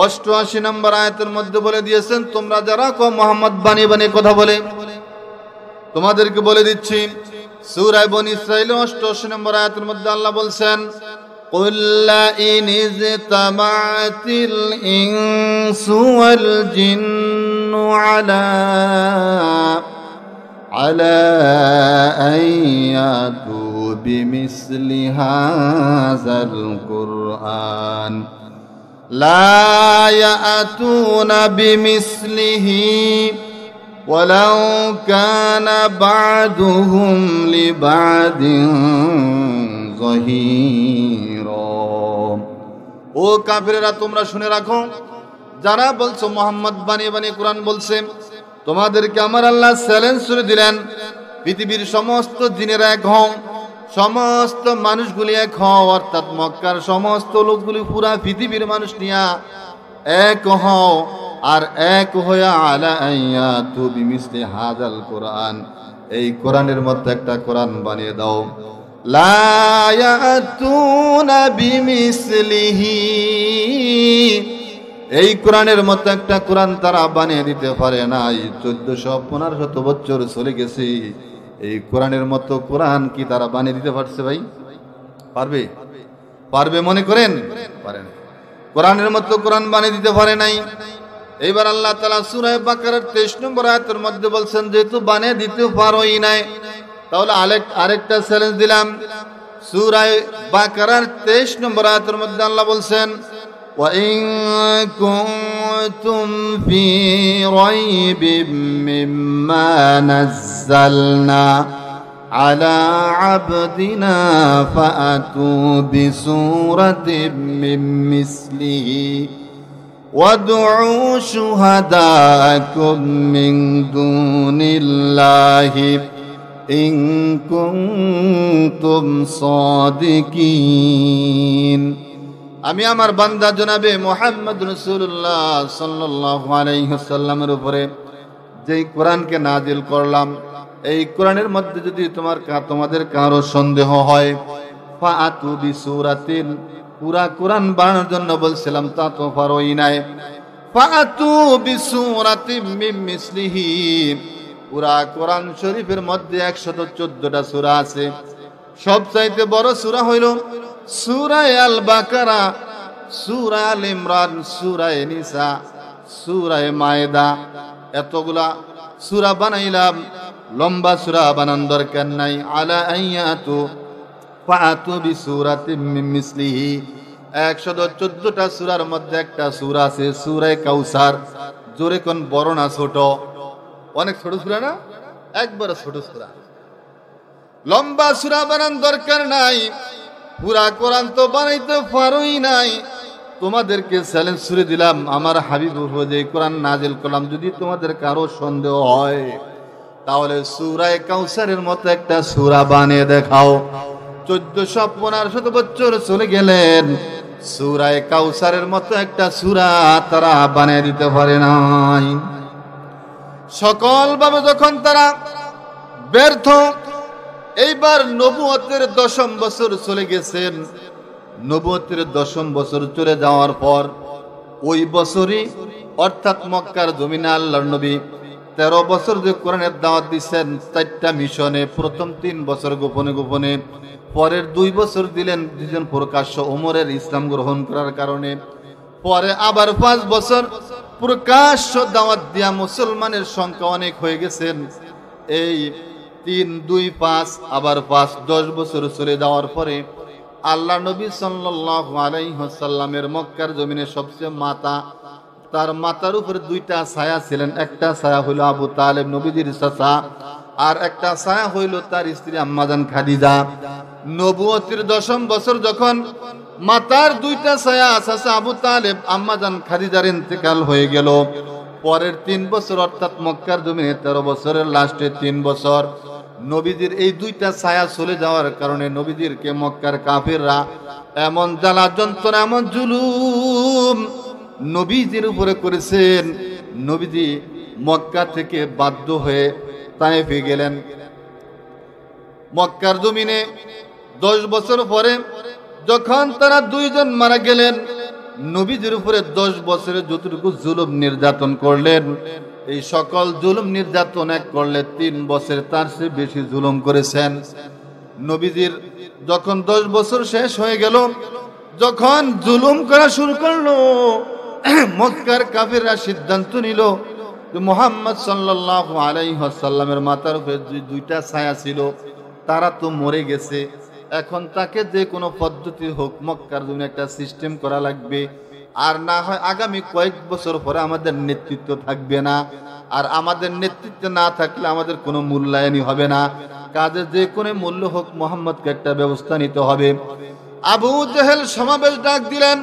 88 নম্বর আয়াতের মধ্যে বলে দিয়েছেন তোমরা যারা কও মুহাম্মদ বানিয়ে বানিয়ে কথা বলে, তোমাদেরকে বলে দিচ্ছি সূরা বনী ইসরাঈল 88 নম্বর আয়াতের মধ্যে আল্লাহ বলছেন কুল লা ইন ইজতামা'তিল ইনসু ওয়াল জিন্নু على أن يأتوا بمثل هذا القرآن لا يأتون بمثله ولو كان بعضهم لبعض ظهيرا। ও কাফিরেরা তোমরা শুনে রাখো, যারা বলছো মুহাম্মদ বানিয়ে বানিয়ে কোরআন বলছে, তোমাদেরকে আমার আল্লাহ চ্যালেঞ্জ করে দিলেন পৃথিবীর সমস্ত জিনেরা এক হও, সমস্ত মানুষগুলি এক হও, অর্থাৎ মক্কার সমস্ত লোকগুলি পুরা পৃথিবীর মানুষ নিয়া এক হও, আর এক হইয়া আলা আইয়াতু বিমিসলি হাযাল কোরআন, এই কোরআনের মতো একটা কোরআন বানিয়ে দাও। লা ইয়াতুনা বিমিসলিহি, এই কোরআনের মতো একটা কোরআন তারা বানিয়ে দিতে পারে নাই। 1400-1500 বছর চলে গেছে, এই কোরআনের মতো কোরআন কি তারা বানিয়ে দিতে পারছে ভাই? পারবে? পারবে মনে করেন? পারে না। কোরআনের মতো কোরআন বানিয়ে দিতে পারে নাই। এইবার আল্লাহ তাআলা সূরা বাকারার 23 নম্বর আয়াতের মধ্যে বলছেন যেহেতু বানিয়ে দিতে পারোই নাই, তাহলে আরেকটা চ্যালেঞ্জ দিলাম। সূরা বাকারার 23 নম্বর আয়াতের মধ্যে আল্লাহ বলছেন وَإِن كُنتُمْ فِي رَيْبٍ مِّمَّا نَزَّلْنَا عَلَى عَبْدِنَا فَأْتُوا بِسُورَةٍ مِّن مِّثْلِهِ وَادْعُوا شُهَدَاءَكُم مِّن دُونِ اللَّهِ إِن كُنتُمْ صَادِقِينَ। আমি আমার বান্দা জনাবে মুহাম্মদ রাসূলুল্লাহ সাল্লাল্লাহু আলাইহি ওয়াসাল্লামের উপরে যেই কোরআনকে নাজিল করলাম, এই কোরআনের মধ্যে যদি তোমাদের কারো সন্দেহ হয়, ফাআতু বিসূরাতিন, পুরা কোরআন বানানোর জন্য বলছিলাম তা তো পারোই নাই। ফাআতু বিসূরাতিন মিন মিসলিহি, পুরা কোরআন শরীফের মধ্যে 114টা সূরা আছে। সবচাইতে বড় সূরা হইল সূরা আল বাকারা, সূরা আল ইমরান, সূরা নিসা, সূরা মায়েদা। এতগুলা সূরা বানাইলাম, লম্বা সূরা বানান দরকার নাই। আলা আইয়াতু ফাআতু বিসূরাতিন মিন মিসলিহি, 114টা সূরার মধ্যে একটা সূরা আছে সূরা কাউসার। জোরে কোন বড় না ছোট? অনেক ছোট সূরা না, একবারে ছোট সূরা। লম্বা সূরা বানান দরকার নাই, পুরা কোরআন তো বানাইতে পারোই নাই। তোমাদেরকে চ্যালেঞ্জ ছুড়ে দিলাম, আমার হাবিবুর উপর যে কোরআন নাজিল করলাম, যদি তোমাদের কারো সন্দেহ হয় তাহলে সূরা কাউসারের মতো একটা সূরা বানিয়ে দেখাও। 1400-1500 বছর চলে গেলেন, সূরা কাউসারের মতো একটা সূরা তারা বানিয়ে দিতে পারে নাই। সকল ভাবে যখন তারা ব্যর্থ, এইবার নবুয়তের 10ম বছর চলে গেছেন। নবুয়তের 10ম বছর চলে যাওয়ার পর ওই বছরই অর্থাৎ মক্কার জমিনে আল্লাহর নবী 13 বছর যে কোরআনের দাওয়াত দিচ্ছেন 4টা মিশনে, প্রথম 3 বছর গোপনে গোপনে, পরের 2 বছর দিলেন প্রকাশ্য ওমরের ইসলাম গ্রহণ করার কারণে, পরে আবার 5 বছর প্রকাশ্য দাওয়াত দিয়া মুসলমানের সংখ্যা অনেক হয়ে গেছেন। এই 3, 2, 5 আবার 5, 10 বছর চলে যাওয়ার পরে আল্লাহ নবী সাল্লাল্লাহু আলাইহি ওয়াসাল্লামের মক্কার জমিনে সবচেয়ে মাতা, তার মাথার উপরে 2টা ছায়া ছিলেন। একটা ছায়া হইল আবু তালেব নবীজির চাচা, আর একটা ছায়া হইল তার স্ত্রী আম্মা জান খাদিজা। নবুয়তের 10ম বছর যখন মাতার 2টা ছায়া চাচা আবু তালেব আম্মা জান খাদিজার ইন্তেকাল হয়ে গেল, পরের 3 বছর অর্থাৎ মক্কার জমিনে 13 বছরের লাস্টে 3 বছর নবীজির এই 2টা ছায়া চলে যাওয়ার কারণে নবীজিরকে মক্কার কাফিররা এমন জ্বালা যন্ত্রণা, এমন জুলুম নবীজির উপরে করেছেন, নবীজি মক্কা থেকে বাধ্য হয়ে তায়েফে গেলেন। মক্কার জমিনে 10 বছর পরে যখন তারা 2 জন মারা গেলেন, নবীজির উপরে 10 বছরে যতটুকু জুলুম নির্যাতন করলেন, এই সকল জুলুম নির্যাতন এক করলে 3 বছরে তার চেয়ে বেশি জুলুম করেছেন। নবীজির যখন 10 বছর শেষ হয়ে গেল, যখন জুলুম করা শুরু করলো, মক্কার কাফিররা সিদ্ধান্ত নিল যে মুহাম্মদ সাল্লাল্লাহু আলাইহি ওয়াসাল্লামের মাথার উপরে 2টা ছায়া ছিল, তারা তো মরে গেছে, এখন তাকে যে কোনো পদ্ধতি হোক মক্কার জন্য একটা সিস্টেম করা লাগবে, আর না হয় আগামী কয়েক বছর পরে আমাদের নেতৃত্ব থাকবে না, আর আমাদের নেতৃত্ব না থাকলে আমাদের কোনো মূল্যায়নই হবে না, কাজে যে কোনো মূল্য হোক মুহাম্মদকে একটা ব্যবস্থা নিতে হবে। আবু জেহেল সমাবেশ ডাক দিলেন,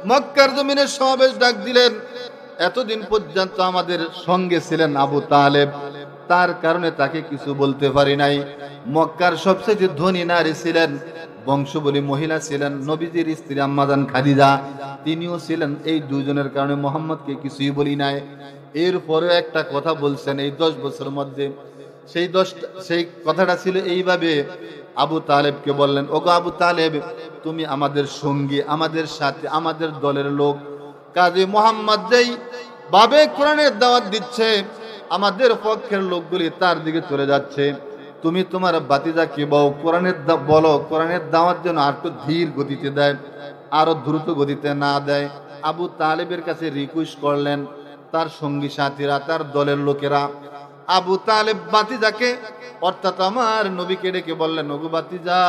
মক্কার জমিনে সমাবেশ ডাক দিলেন। এতদিন পর্যন্ত আমাদের সঙ্গে ছিলেন আবু তালেব, তার কারণে তাকে কিছু বলতে পারি নাই। মক্কার সবচেয়ে ধনী নারী ছিলেন, বংশবলী মহিলা ছিলেন নবীজির স্ত্রী আম্মা জান খাদিজা, তিনিও ছিলেন। এই 2 জনের কারণে মুহাম্মদকে কিছুই বলি নাই। এরপরে একটা কথা বলছেন এই 10 বছরের মধ্যে, সেই কথাটা ছিল এইভাবে, আবু তালেবকে বললেন, ওগো আবু তালেব, তুমি আমাদের সঙ্গী, আমাদের সাথে, আমাদের দলের লোক, কাজে মুহাম্মদ যেই ভাবে কোরআনের দাওয়াত দিচ্ছে আমাদের পক্ষের লোকগুলি তার দিকে চলে যাচ্ছে, তুমি তোমার বাতিজাকে বলো কোরআনের দাওয়াত যেন আর একটু ধীর গতিতে দেয়, আরো দ্রুত গতিতে না দেয়। আবু তালেবের কাছে রিকোয়েস্ট করলেন তার সঙ্গী সাথীরা, তার দলের লোকেরা। আবু তালেব বাতিজাকে অর্থাৎ আমার নবীকে ডেকে বললেন, ওগো বাতিজা,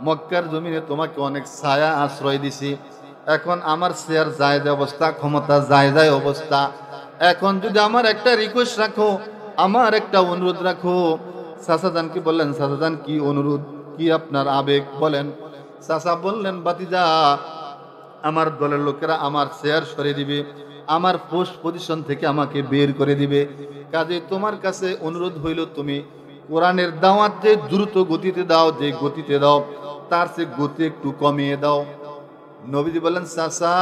মক্কার জমিনে তোমাকে অনেক ছায়া আশ্রয় দিছি, এখন আমার শেয়ার জায়েজ অবস্থা, ক্ষমতা জায়েজ অবস্থা, এখন যদি আমার একটা রিকোয়েস্ট রাখো, আমার একটা অনুরোধ রাখো। চাচাজানকে বললেন, চাচাজান কি অনুরোধ, কি আপনার আবেগ বলেন। চাচা বললেন, বাতিজা, আমার দলের লোকেরা আমার শেয়ার সরিয়ে দিবে, আমার পোস্ট পজিশন থেকে আমাকে বের করে দিবে, কাজে তোমার কাছে অনুরোধ হইল তুমি কোরআনের দাওয়াত যে দ্রুত গতিতে দাও, যে গতিতে দাও তার চেয়ে গতি একটু কমিয়ে দাও। নবীজি বললেন, চাচা,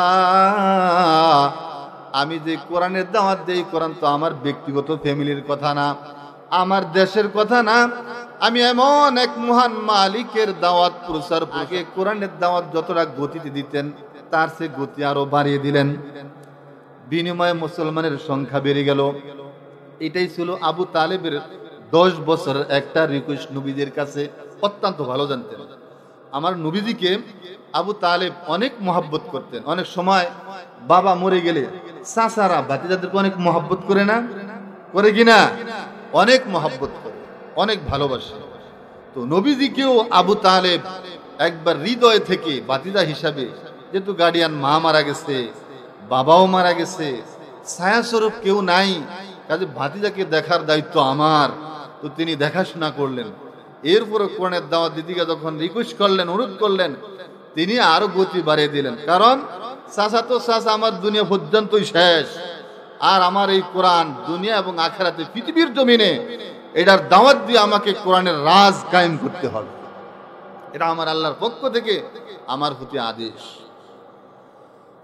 আমি যে কোরআনের দাওয়াত দেই, কোরআন তো আমার ব্যক্তিগত ফ্যামিলির কথা না, আমার দেশের কথা না, আমি এমন এক মহান মালিকের দাওয়াত প্রচার করে কোরআনের দাওয়াত যতটা গতিতে দিতেন তার চেয়ে গতি আরো বাড়িয়ে দিলেন। বিনিময়ে মুসলমানের সংখ্যা বেড়ে গেল। এটাই ছিল আবু তালেবের 10 বছরের একটা রিকোয়েস্ট নবীজির কাছে। অত্যন্ত ভালো জানতেন আমার নবীজিকে আবু তালেব অনেক মহব্বত করতেন। অনেক সময় বাবা মরে গেলে চাচারা ভাতিজাদেরকে অনেক মহব্বত করে না, করে কিনা? অনেক মহব্বত করে, অনেক ভালোবাসে। তো নবীজিকেও আবু তালেব একবার হৃদয় থেকে ভাতিজা হিসাবে, যেহেতু গার্ডিয়ান মা মারা গেছে, বাবাও মারা গেছে, ছায়াস্বরূপ কেউ নাই, কাজে ভাতিজাকে দেখার দায়িত্ব আমার, তো তিনি দেখাশোনা করলেন। এরপরে কোরআনের দাওয়াত দিতে যখন রিকোয়েস্ট করলেন, অনুরোধ করলেন, তিনি আরো গতি বাড়িয়ে দিলেন। কারণ চাচা তো চাচা, আমার দুনিয়া পর্যন্তই শেষ, আর আমার এই কোরআন দুনিয়া এবং আখিরাতে পৃথিবীর জমিনে এটার দাওয়াত দিয়ে আমাকে কোরআনের রাজ কায়েম করতে হবে, এটা আমার আল্লাহর পক্ষ থেকে আমার প্রতি আদেশ।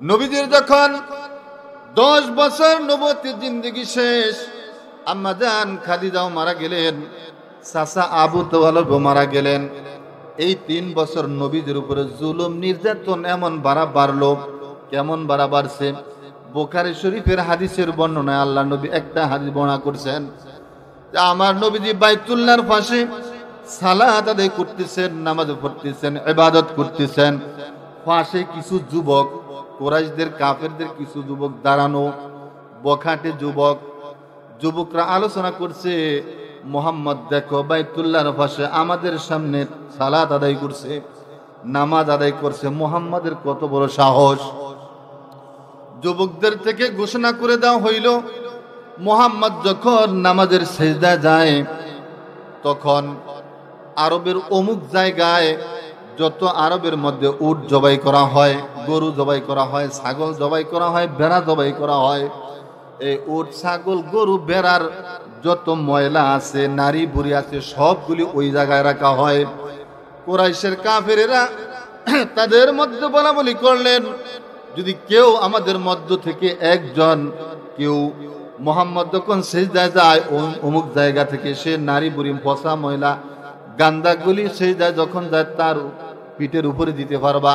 নবীজির যখন 10 বছর নবুয়তের জিন্দেগি শেষ, আম্মা জান খাদিজাও মারা গেলেন, চাচা আবু তালেবও মারা গেলেন। এই 3 বছর নবীদের উপরে জুলুম নির্যাতন এমন বাড়লো, কেমন বাড়ছে। বুখারী শরীফের হাদিসের বর্ণনায় আল্লাহ নবী একটা হাদিস বর্ণনা করছেন যে আমার নবীজি বাইতুল্লাহর পাশে সালাত আদায় করতেছেন, নামাজ পড়তেছেন, ইবাদত করতেছেন। পাশে কিছু যুবক, কুরাইশদের কাফেরদের কিছু যুবক দাঁড়ানো, বখাটে যুবকরা আলোচনা করছে, মুহাম্মদ দেখো বাইতুল্লাহর পাশে আমাদের সামনে সালাত আদায় করছে, নামাজ আদায় করছে, মুহাম্মাদের কত বড় সাহস। যুবকদের থেকে ঘোষণা করে দেওয়া হইল, মুহাম্মদ যখন নামাজের সিজদায় যায় তখন আরবের অমুক জায়গায় যত আরবের মধ্যে উট জবাই করা হয়, গরু জবাই করা হয়, ছাগল জবাই করা হয়, ভেড়া জবাই করা হয়, এই উট ছাগল গরু ভেড়ার যত ময়লা আছে, নারী বুড়ি আছে, সবগুলি ওই জায়গায় রাখা হয়। কুরাইশের কাফেরেরা তাদের মধ্যে বলাবলি করলেন, যদি কেউ আমাদের মধ্য থেকে একজন কেউ মুহাম্মদ যখন সিজদায় যায় অমুক জায়গা থেকে সে নারী বুড়ি পচা ময়লা গান্দাগুলি সিজদায় যখন যায় তার পিঠের উপরে দিতে পারবা,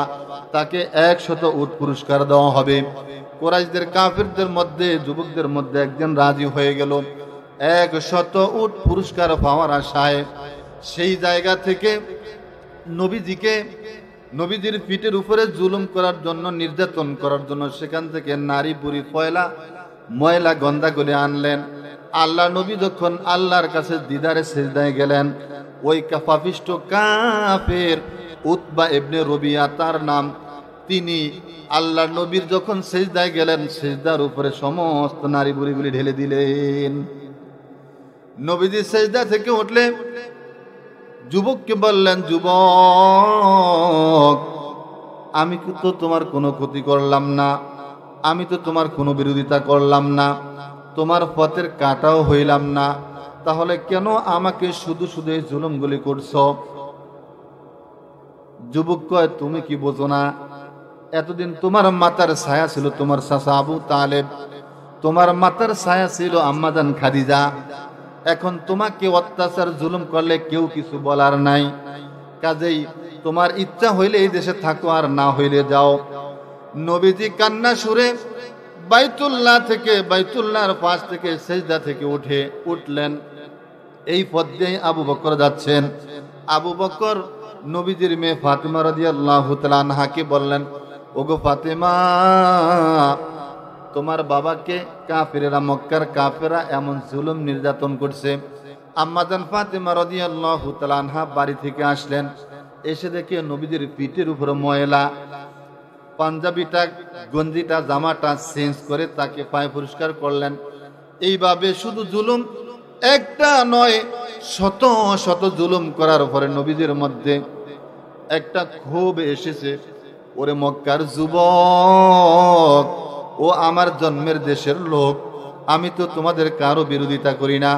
তাকে 100 উট পুরস্কার দেওয়া হবে। কুরাইশদের কাফেরদের মধ্যে যুবকদের মধ্যে একজন রাজি হয়ে গেল। 100 উট পুরস্কার পাওয়ার আশায় সেই জায়গা থেকে নবীজির পিঠের উপরে জুলুম করার জন্য, নির্যাতন করার জন্য সেখান থেকে নারী বুড়ি ময়লা গন্ধাগুলি আনলেন। আল্লাহ নবী যখন আল্লাহর কাছে দিদারে সিজদায় গেলেন, ওই পাপিষ্ঠ কাফের উতবা ইবনে রবিয়া তার নাম, তিনি আল্লাহ নবীর যখন সিজদায় গেলেন সিজদার উপরে সমস্ত নারী বুড়িগুলি ঢেলে দিলেন। নবীজি সিজদা থেকে উঠলে যুবককে বললেন, যুবক আমি তো তোমার কোনো ক্ষতি করলাম না, আমি তো তোমার কোনো বিরোধিতা করলাম না, তোমার পথের কাটাও হইলাম না, তাহলে কেন আমাকে শুধু শুধু এই জুলুমগুলি করছো? যুবক কয়, তুমি কি বোঝো না, এতদিন তোমার মাতার ছায়া ছিল তোমার চাচা আবু তালেব, তোমার মাতার ছায়া ছিল আম্মা জান খাদিজা, এখন তোমাকে অত্যাচার জুলুম করলে কেউ কিছু বলার নাই, কাজেই তোমার ইচ্ছা হইলে এই দেশে থাকো, আর না হইলে যাও। নবীজি কান্না সুরে বাইতুল্লাহর পাশ থেকে সিজদা থেকে উঠলেন। এই পথ দিয়ে আবু বকর যাচ্ছেন। আবু বকর নবীজির মেয়ে ফাতেমা রাদিয়াল্লাহু তাআলা আনহাকে বললেন, ওগো ফাতেমা, তোমার বাবাকে কাফেরেরা, মক্কার কাফেররা এমন জুলুম নির্যাতন করছে। আম্মা জান ফাতেমা রাদিয়াল্লাহু তাআলা আনহা বাড়ি থেকে আসলেন, এসে দেখে নবীজির পিঠের উপরে ময়লা, পাঞ্জাবিটা গঞ্জিটা জামাটা চেঞ্জ করে তাকে পায়ে পরিষ্কার করলেন। এইভাবে শুধু জুলুম একটা নয়, শত শত জুলুম করার পরে নবীজির মধ্যে একটা ক্ষোভ এসেছে, ওরে মক্কার যুবক, ও আমার জন্মের দেশের লোক, আমি তো তোমাদের কারো বিরোধিতা করি না,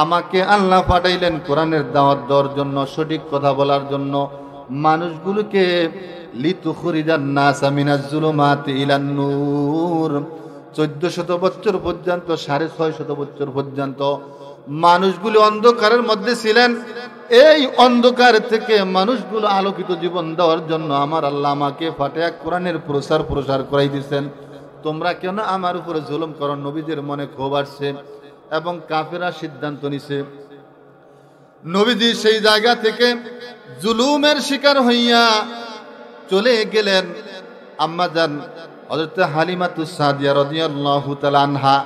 আমাকে আল্লাহ পাঠাইলেন কোরআনের দাওয়াত দেওয়ার জন্য, সঠিক কথা বলার জন্য, মানুষগুলোকে লিতুখরিজান নাসা মিনাজ জুলুমাতি ইলান নূর। 1400 বছর পর্যন্ত, 650 বছর পর্যন্ত মানুষগুলো অন্ধকারের মধ্যে ছিলেন। এই অন্ধকার থেকে মানুষগুলো আলোকিত জীবন দেওয়ার জন্য আমার আল্লাহ আমাকে পাঠায়া কোরআনের প্রসার করাই দিয়েছেন। তোমরা কেন আমার উপরে জুলুম করো? নবীদের মনে ক্ষোভ আসছে এবং কাফেররা সিদ্ধান্ত নিছে। নবীজি সেই জায়গা থেকে জুলুমের শিকার হইয়া চলে গেলেন। আম্মা জান হযরত হালিমাতুস সাদিয়া রাদিয়াল্লাহু তাআলা আনহা,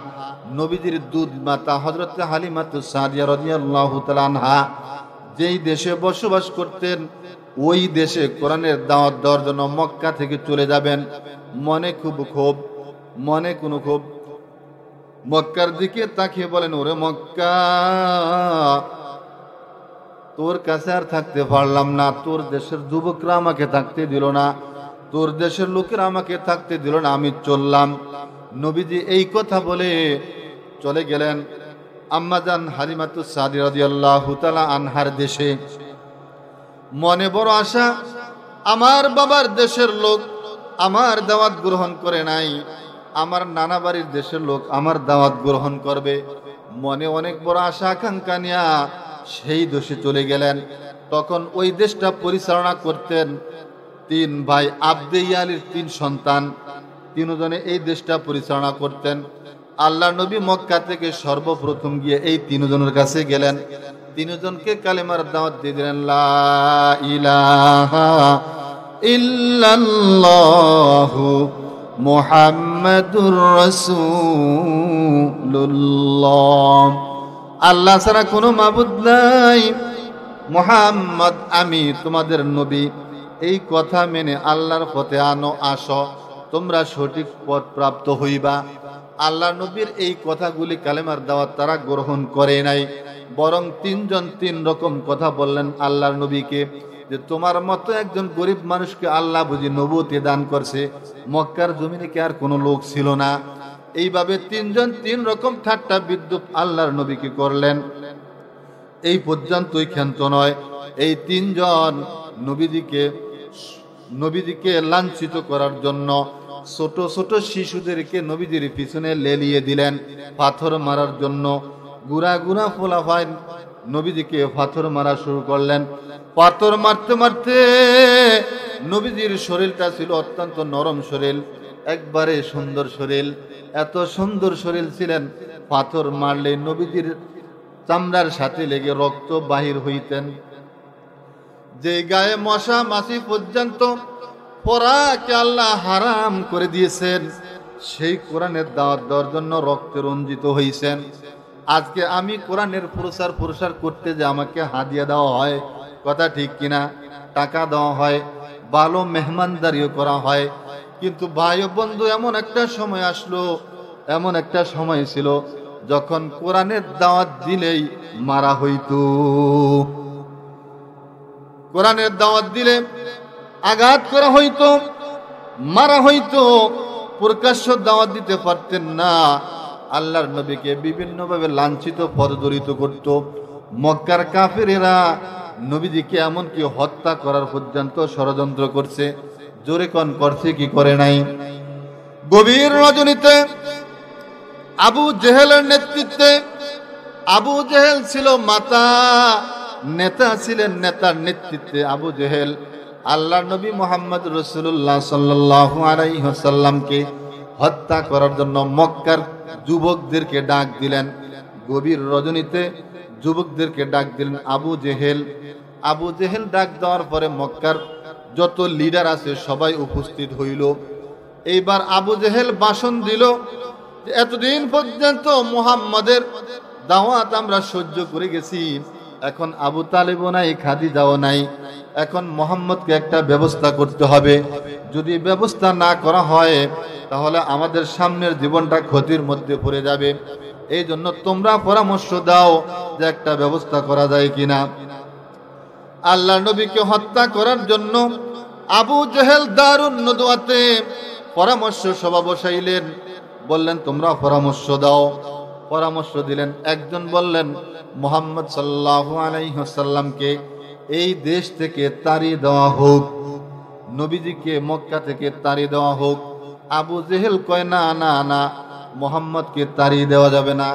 নবীজির দুধ মাতা হযরত হালিমাতুস সাদিয়া রাদিয়াল্লাহু তাআলা আনহা যেই দেশে বসবাস করতেন, ওই দেশে কোরআনের দাওয়াত দেওয়ার জন্য মক্কা থেকে চলে যাবেন। মনে কোনো ক্ষোভ, মক্কার দিকে তাকিয়ে বলেন, ওরে মক্কা, তোর কাছে আর থাকতে পারলাম না, তোর দেশের যুবকরা আমাকে থাকতে দিল না, তোর দেশের লোকেরা আমাকে থাকতে দিল না, আমি চললাম। নবীজি এই কথা বলে চলে গেলেন আম্মা জান হালিমাতুস সাদিয়া রাদিয়াল্লাহু তাআলা আনহার দেশে। মনে বড় আশা, আমার বাবার দেশের লোক আমার দাওয়াত গ্রহণ করে নাই, আমার নানা বাড়ির দেশের লোক আমার দাওয়াত গ্রহণ করবে। মনে অনেক বড় আশা আকাঙ্ক্ষা নিয়ে সেই দেশে চলে গেলেন। তখন ওই দেশটা পরিচালনা করতেন তিন ভাই, আব্দে ইয়ালির তিন সন্তান, তিনজনে এই দেশটা পরিচালনা করতেন। আল্লাহ নবী মক্কা থেকে সর্বপ্রথম গিয়ে এই তিনজনের কাছে গেলেন, তিনজনকে কালেমার দাওয়াত দিয়ে দিলেন, লা ইলাহা ইল্লাল্লাহু মুহাম্মাদুর রাসূলুল্লাহ, আল্লাহ ছাড়া কোনো মাবুদ নাই, মুহাম্মদ আমি তোমাদের নবী, এই কথা মেনে আল্লাহর পথে আসো, তোমরা সঠিক পথ প্রাপ্ত হইবা। আল্লাহ নবীর এই কথাগুলি কালেমার দাওয়াত তারা গ্রহণ করে নাই, বরং তিনজন তিন রকম কথা বললেন আল্লাহর নবীকে, যে তোমার মতো একজন গরিব মানুষকে আল্লাহ বুঝি নবুয়ত দান করছে, মক্কার জমিনে কি আর কোনো লোক ছিল না? এইভাবে তিনজন তিন রকম ঠাট্টা বিদ্রূপ আল্লাহর নবীকে করলেন। এই পর্যন্তই ক্ষান্ত নয়, এই তিনজন নবীজিকে লাঞ্ছিত করার জন্য ছোট ছোট শিশুদেরকে নবীজির পিছনে লেলিয়ে দিলেন পাথর মারার জন্য। গুড়া গুড়া ফোলাফাই নবীজিকে পাথর মারা শুরু করলেন। পাথর মারতে মারতে নবীজির শরীরটা ছিল অত্যন্ত নরম শরীর, একবারে সুন্দর শরীর, এত সুন্দর শরীর ছিলেন, পাথর মারলে নবীজির চামড়ার সাথে লেগে রক্ত বাহির হইতেন। যে গায়ে মশা মাছি পর্যন্ত পরাকে আল্লাহ হারাম করে দিয়েছেন, সেই কোরআনের দাওয়াত দেওয়ার জন্য রক্তে রঞ্জিত হয়েছেন। আজকে আমি কোরআনের প্রসার করতে যে আমাকে হাদিয়া দেওয়া হয়, কথা ঠিক কিনা, টাকা দেওয়া হয়, ভালো মেহমানদারিও করা হয়, কিন্তু ভাই ও বন্ধু এমন একটা সময় আসলো, এমন একটা সময় ছিল যখন কোরআনের দাওয়াত দিলেই মারা হইতো। কোরআনের দাওয়াত দিলে আঘাত করা হইতো, মারা হইতো, প্রকাশ্য দাওয়াত দিতে পারতেন না। আল্লাহর নবীকে বিভিন্নভাবে লাঞ্ছিত পদদলিত করত। মক্কার কাফেরেরা নবীজিকে এমনকি হত্যা করার পর্যন্ত ষড়যন্ত্র করছে। জোরে কোন করছে কি করে নাই? গভীর রজনীতে আবু জেহেলের নেতৃত্বে, আবু জেহেল ছিল মাতা, নেতা ছিলেন, নেতার নেতৃত্বে আবু জেহেল আল্লাহর নবী মুহাম্মদ রাসূলুল্লাহ সাল্লাল্লাহু আলাইহি ওয়াসাল্লামকে হত্যা করার জন্য মক্কার যুবকদেরকে ডাক দিলেন। গভীর রজনীতে যুবকদেরকে ডাক দিলেন আবু জেহেল। আবু জেহেল ডাক দেওয়ার পরে মক্কার যত লিডার আছে সবাই উপস্থিত হইল। এইবার আবু জেহেল ভাষণ দিল যে এতদিন পর্যন্ত মুহাম্মাদের দাওয়াত আমরা সহ্য করে গেছি, এখন আবু তালেবও নাই, খাদিজাও নাই, এখন মুহাম্মদকে একটা ব্যবস্থা করতে হবে। যদি ব্যবস্থা না করা হয় তাহলে আমাদের সামনের জীবনটা ক্ষতির মধ্যে পড়ে যাবে। এই জন্য তোমরা পরামর্শ দাও যে একটা ব্যবস্থা করা যায় কিনা। আল্লাহ নবীকে হত্যা করার জন্য আবু জেহেল দারুন নদওয়াতে পরামর্শ সভা বসাইলেন, বললেন তোমরা পরামর্শ দাও। পরামর্শ দিলেন, একজন বললেন মুহাম্মদ সাল্লাল্লাহু আলাইহি ওয়াসাল্লামকে এই দেশ থেকে তাড়িয়ে দেওয়া হোক, নবীজিকে মক্কা থেকে তাড়িয়ে দেওয়া হোক। আবু জেহেল কয় না না না, মুহাম্মদকে তাড়িয়ে দেওয়া যাবে না,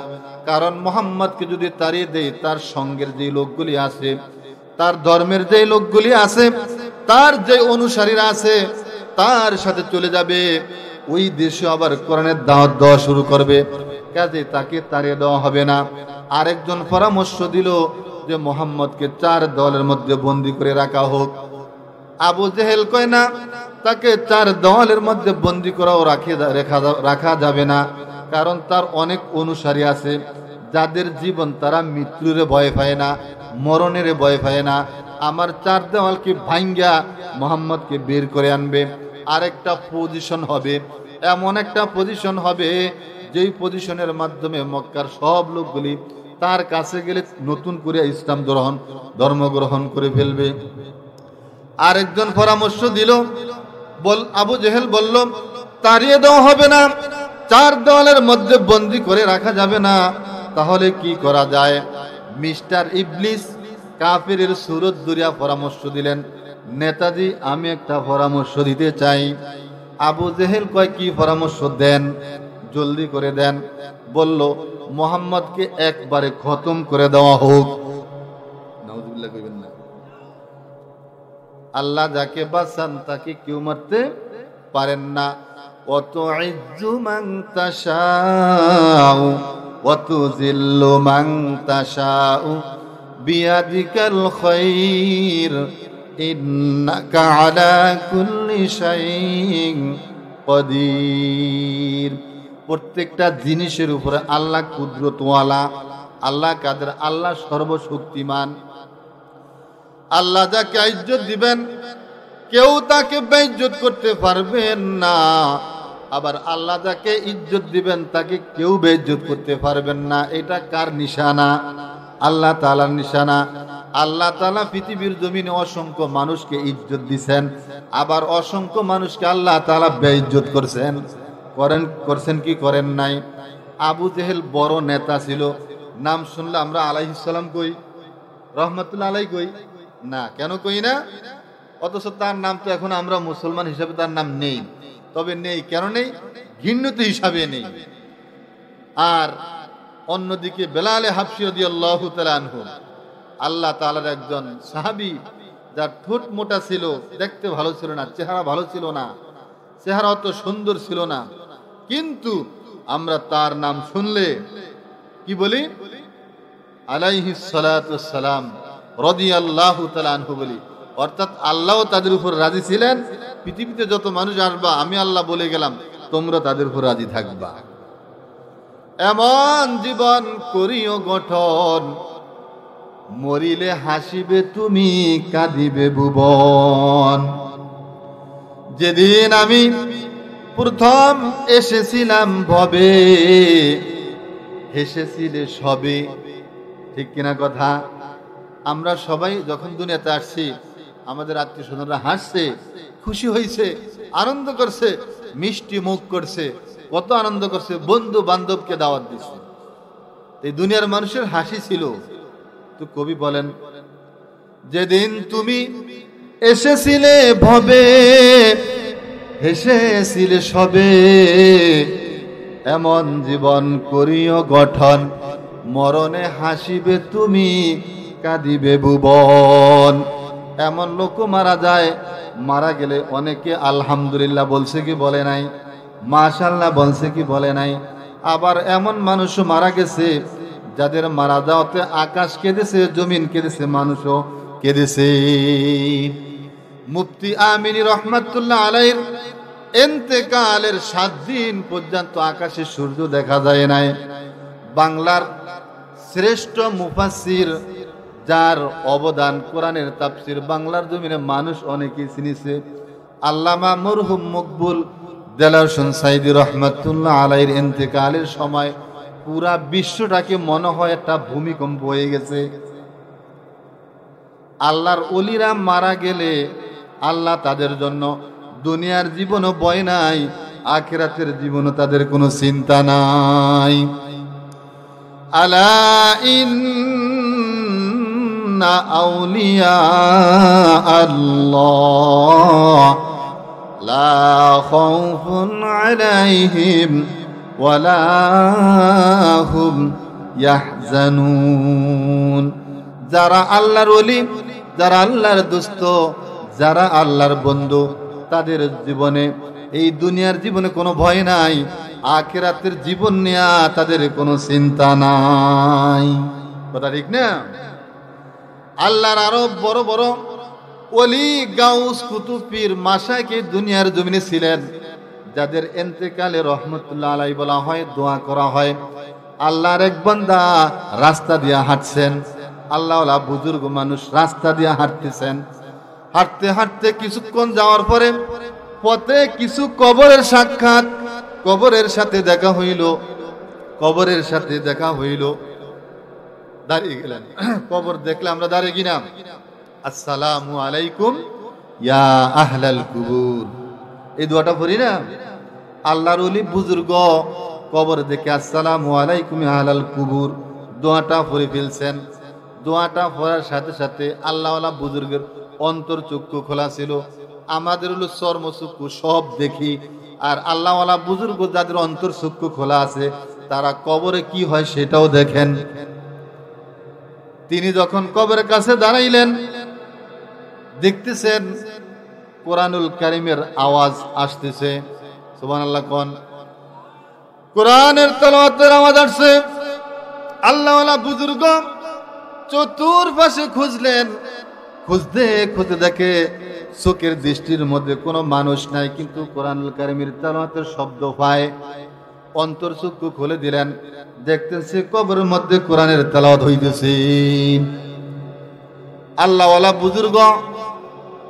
কারণ মুহাম্মদকে যদি তাড়িয়ে দেয় তার সঙ্গের যে লোকগুলি আছে, তার ধর্মের যে লোকগুলি আছে, তার যে অনুসারীরা আছে তার সাথে চলে যাবে, ওই দেশে আবার কোরআনের দাওয়াত দেওয়া শুরু করবে, কাজে তাকে তাড়িয়ে দেওয়া হবে না। আরেকজন পরামর্শ দিল যে মুহাম্মদকে 4 দলের মধ্যে বন্দী করে রাখা হোক। আবু জেহেল কয় না, তাকে 4 দলের মধ্যে বন্দী করাও রাখা যাবে না, কারণ তার অনেক অনুসারী আছে যাদের জীবন তারা মৃত্যুরে ভয় পায় না, মরণের ভয় পায় না। আমার 4 দেওয়ালকে ভাঙ্গা মুহাম্মদকে বের করে আনবে। আরেকটা পজিশন হবে, এমন একটা পজিশন হবে যেই পজিশনের মাধ্যমে মক্কার সব লোকগুলি তার কাছে গেলে নতুন করে ইসলাম ধর্ম গ্রহণ করে ফেলবে। আরেকজন পরামর্শ দিল, আবু জেহেল বলল তাড়িয়ে দেওয়া হবে না, 4 দেওয়ালের মধ্যে বন্দী করে রাখা যাবে না, তাহলে কি করা যায়? মিস্টার ইবলিস কাফিরের সুরত দুরিয়া পরামর্শ দিলেন, নেতাজি আমি একটা পরামর্শ দিতে চাই। আবু জেহেল কয় কি পরামর্শ দেন, জলদি করে দেন। বলল মোহাম্মদকে একবারে খতম করে দেওয়া হোক। নাউজুবিল্লাহ কইবেন না। আল্লাহ যাকে বাঁচান তাকে কেউ মারতে পারেন না। ওয়াতুইজ্জু মান তাশাউ ওয়া তুযিল্লু মান তাশাউ বিয়াদিকাল খায়র ইন্নাকা আলা কুল্লি শাইইন কদির। প্রত্যেকটা জিনিসের উপরে আল্লাহ কুদরতওয়ালা, আল্লাহ কাদের, আল্লাহ সর্বশক্তিমান। আল্লাহ যাকে ইজ্জত দিবেন কেউ তাকে বেইজ্জত করতে পারবেন না, আবার আল্লাহ যাকে ইজ্জত দিবেন তাকে কেউ বেইজ্জত করতে পারবেন না। এটা কার নিশানা? আল্লাহ তাআলার নিশানা। আল্লাহ তাআলা পৃথিবীর জমিনে অসংখ্য মানুষকে ইজ্জত দিয়েছেন, আবার অসংখ্য মানুষকে আল্লাহ তাআলা বেইজ্জত করছেন কি করেন নাই? আবু জেহেল বড় নেতা ছিল, নাম শুনলে আমরা আলাইহিস সালাম কই, রহমাতুল্লাহ আলাইহি কই না, কেন কই না? অথচ তার নাম তো এখন আমরা মুসলমান হিসেবে তার নাম নেই। তবে নেই কেন নেই? ঘৃণ্যত হিসাবে নেই। আর অন্যদিকে বেলালে হাবশী রাদিয়াল্লাহু তাআলা আনহু, আল্লাহ তাআলার একজন সাহাবী, যার ঠোঁট মোটা ছিল, দেখতে ভালো ছিল না, চেহারা ভালো ছিল না, চেহারা অত সুন্দর ছিল না, কিন্তু আমরা তার নাম শুনলে কি বলি? আলাইহিস সালাতু ওয়াস সালাম রাদিয়াল্লাহু তাআলা আনহু বলি। অর্থাৎ আল্লাহ তাদের উপর রাজি ছিলেন। পৃথিবীতে যত মানুষ আসবা আমি আল্লাহ বলে গেলাম তোমরা তাদের উপর রাজি থাকবা। এমন জীবন করিও গঠন, মরিলে হাসিবে তুমি কাঁদিবে ভুবন। যেদিন আমি প্রথম এসেছিলাম ভবে, হেসেছিলে সবে। ঠিক কিনা কথা? আমরা সবাই যখন দুনিয়াতে আসছি আমাদের আত্মীয় স্বজনরা হাসছে, খুশি হয়েছে, আনন্দ করছে, মিষ্টি মুখ করছে, কত আনন্দ করছে, বন্ধু বান্ধবকে দাওয়াত দিচ্ছে। এই দুনিয়ার মানুষের হাসি ছিল। তো কবি বলেন, যেদিন তুমি এসেছিলে ভবে, হেসেছিলে সবে, এমন জীবন করিও গঠন, মরণে হাসিবে তুমি কাঁদিবে ভুবন। এমন লোক মারা যায়, মারা গেলে অনেকে আলহামদুলিল্লাহ বলছে কি বলে নাই, মাশাআল্লাহ বলছে কি বলে নাই। আবার এমন মানুষও মারা গেছে যাদের মারা যাওয়াতে আকাশ কেঁদেছে, জমিন কেঁদেছে, মানুষও কেঁদেছে। মুফতি আমিনী রহমাতুল্লাহ আলাইহির ইন্তেকালের 7 দিন পর্যন্ত আকাশে সূর্য দেখা যায় নাই। বাংলার শ্রেষ্ঠ মুফাসসির, যার অবদান কোরআনের তাফসীর বাংলার জমিনে মানুষ অনেকেই চিনেছে, আল্লামা মরহুম মকবুল দেলাওয়ার হোসেন সাঈদী রহমাতুল্লাহ আলাইহির ইন্তেকালের সময় পুরা বিশ্বটাকে মনে হয় একটা ভূমিকম্প হয়ে গেছে। আল্লাহর ওলিরা মারা গেলে আল্লাহ তাদের জন্য দুনিয়ার জীবনও ভয় নাই, আখিরাতের জীবনও তাদের কোনো চিন্তা নাই। আলা ইন্না আউলিয়া আল্লাহ লা খাউফুন আলাইহিম ওয়ালা হুম ইয়াহজানুন। যারা আল্লাহর ওলি, যারা আল্লাহর দোস্ত, যারা আল্লাহর বন্ধু, তাদের জীবনে, এই দুনিয়ার জীবনে কোনো ভয় নাই, আখিরাতের জীবন নিয়ে তাদের কোনো চিন্তা নাই। কথা ঠিক না? আল্লাহর আরো বড় বড় ওলি, গাউস, কুতুব, পীর, মাশায়েখ দুনিয়ার জমিনে ছিলেন, যাদের ইন্তেকালে রহমতুল্লাহ আলাইহি বলা হয়, দোয়া করা হয়। আল্লাহর এক বান্দা রাস্তা দিয়ে হাঁটছেন, আল্লাহওয়ালা বুজুর্গ মানুষ রাস্তা দিয়ে হাঁটতেছেন। হাঁটতে হাঁটতে কিছুক্ষণ যাওয়ার পরে পথে কিছু কবরের সাক্ষাৎ, কবরের সাথে দেখা হইল, কবরের সাথে দেখা হইল। দাঁড়িয়ে গেলেন। কবর দেখলে আমরা দাঁড়িয়ে গিলাম, আসসালামু আলাইকুম ইয়া আহলাল কুবুর, এই দোয়াটা পড়ি না? আল্লাহর ওলি বুজুর্গ কবর দেখে আসসালামু আলাইকুম ইয়া আহলাল কুবুর দোয়াটা পড়ে ফেলছেন। দোয়াটা পড়ার সাথে সাথে আল্লাহওয়ালা বুজুর্গের অন্তর চক্ষু খোলা ছিল। আমাদের হলো চর্ম চক্ষু সব দেখি, আর আল্লাহওয়ালা বুজুর্গ যাদের অন্তর চক্ষু খোলা আছে তারা কবরে কি হয় সেটাও দেখেন। তিনি যখন কবরের কাছে দাঁড়াইলেন, দেখতেছেন কোরআনুল কারীমের আওয়াজ আসতেছে। সুবহানাল্লাহ কোন কোরআনের তেলাওয়াতের আওয়াজ আসছে। আল্লাহওয়ালা বুজুর্গ চতুর্পাশে খুঁজলেন, খুঁজতে খুঁজতে দেখে চোখের দৃষ্টির মধ্যে কোনো মানুষ নাই, কিন্তু কোরআনুল কারীমের তেলাওয়াতের শব্দ পায়। অন্তর্চক্ষু খুলে দিলেন, দেখতেছে কবরের মধ্যে কোরআনের তেলাওয়াত হইতেছে। আল্লাহওয়ালা বুজুর্গ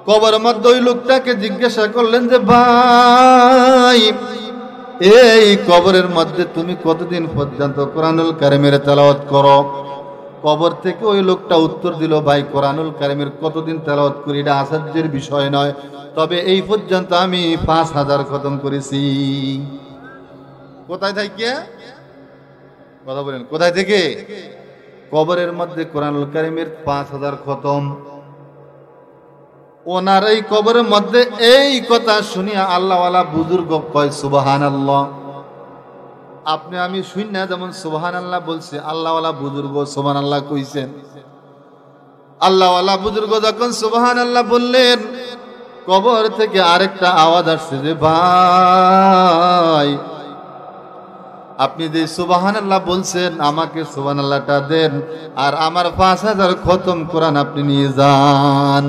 কবরের মধ্যে ওই লোকটাকে জিজ্ঞাসা করলেন যে ভাই, এই কবরের মধ্যে তুমি কতদিন পর্যন্ত কোরআনুল কারীমের তেলাওয়াত করো? কবর থেকে ওই লোকটা উত্তর দিল, ভাই কোরআনুল কারীমের কতদিন তেলাওয়াত করি এটা আশ্চর্যের বিষয় নয়, তবে এই পর্যন্ত আমি 5000 খতম করেছি। কোথায় থেকে কথা বলেন, কোথায় থেকে? কবরের মধ্যে কোরআনুল কারীমের 5000 খতম। ওনার এই কবরের মধ্যে এই কথা শুনিয়া আল্লাহওয়ালা বুজুর্গ কয় সুবহানাল্লাহ। আপনি আমি শুননা যেমন সুবহানাল্লাহ বলছে, আল্লাহওয়ালা বুজুর্গ সুবহানাল্লাহ কইছেন। আল্লাহওয়ালা বুজুর্গ যখন সুবহানাল্লাহ বললেন, কবর থেকে আরেকটা আওয়াজ আসছে যে ভাই, আপনি যে সুবহানাল্লাহ বলছেন আমাকে সুবহানাল্লাহটা দেন, আর আমার 5000 খতম কোরআন আপনি নিয়ে যান।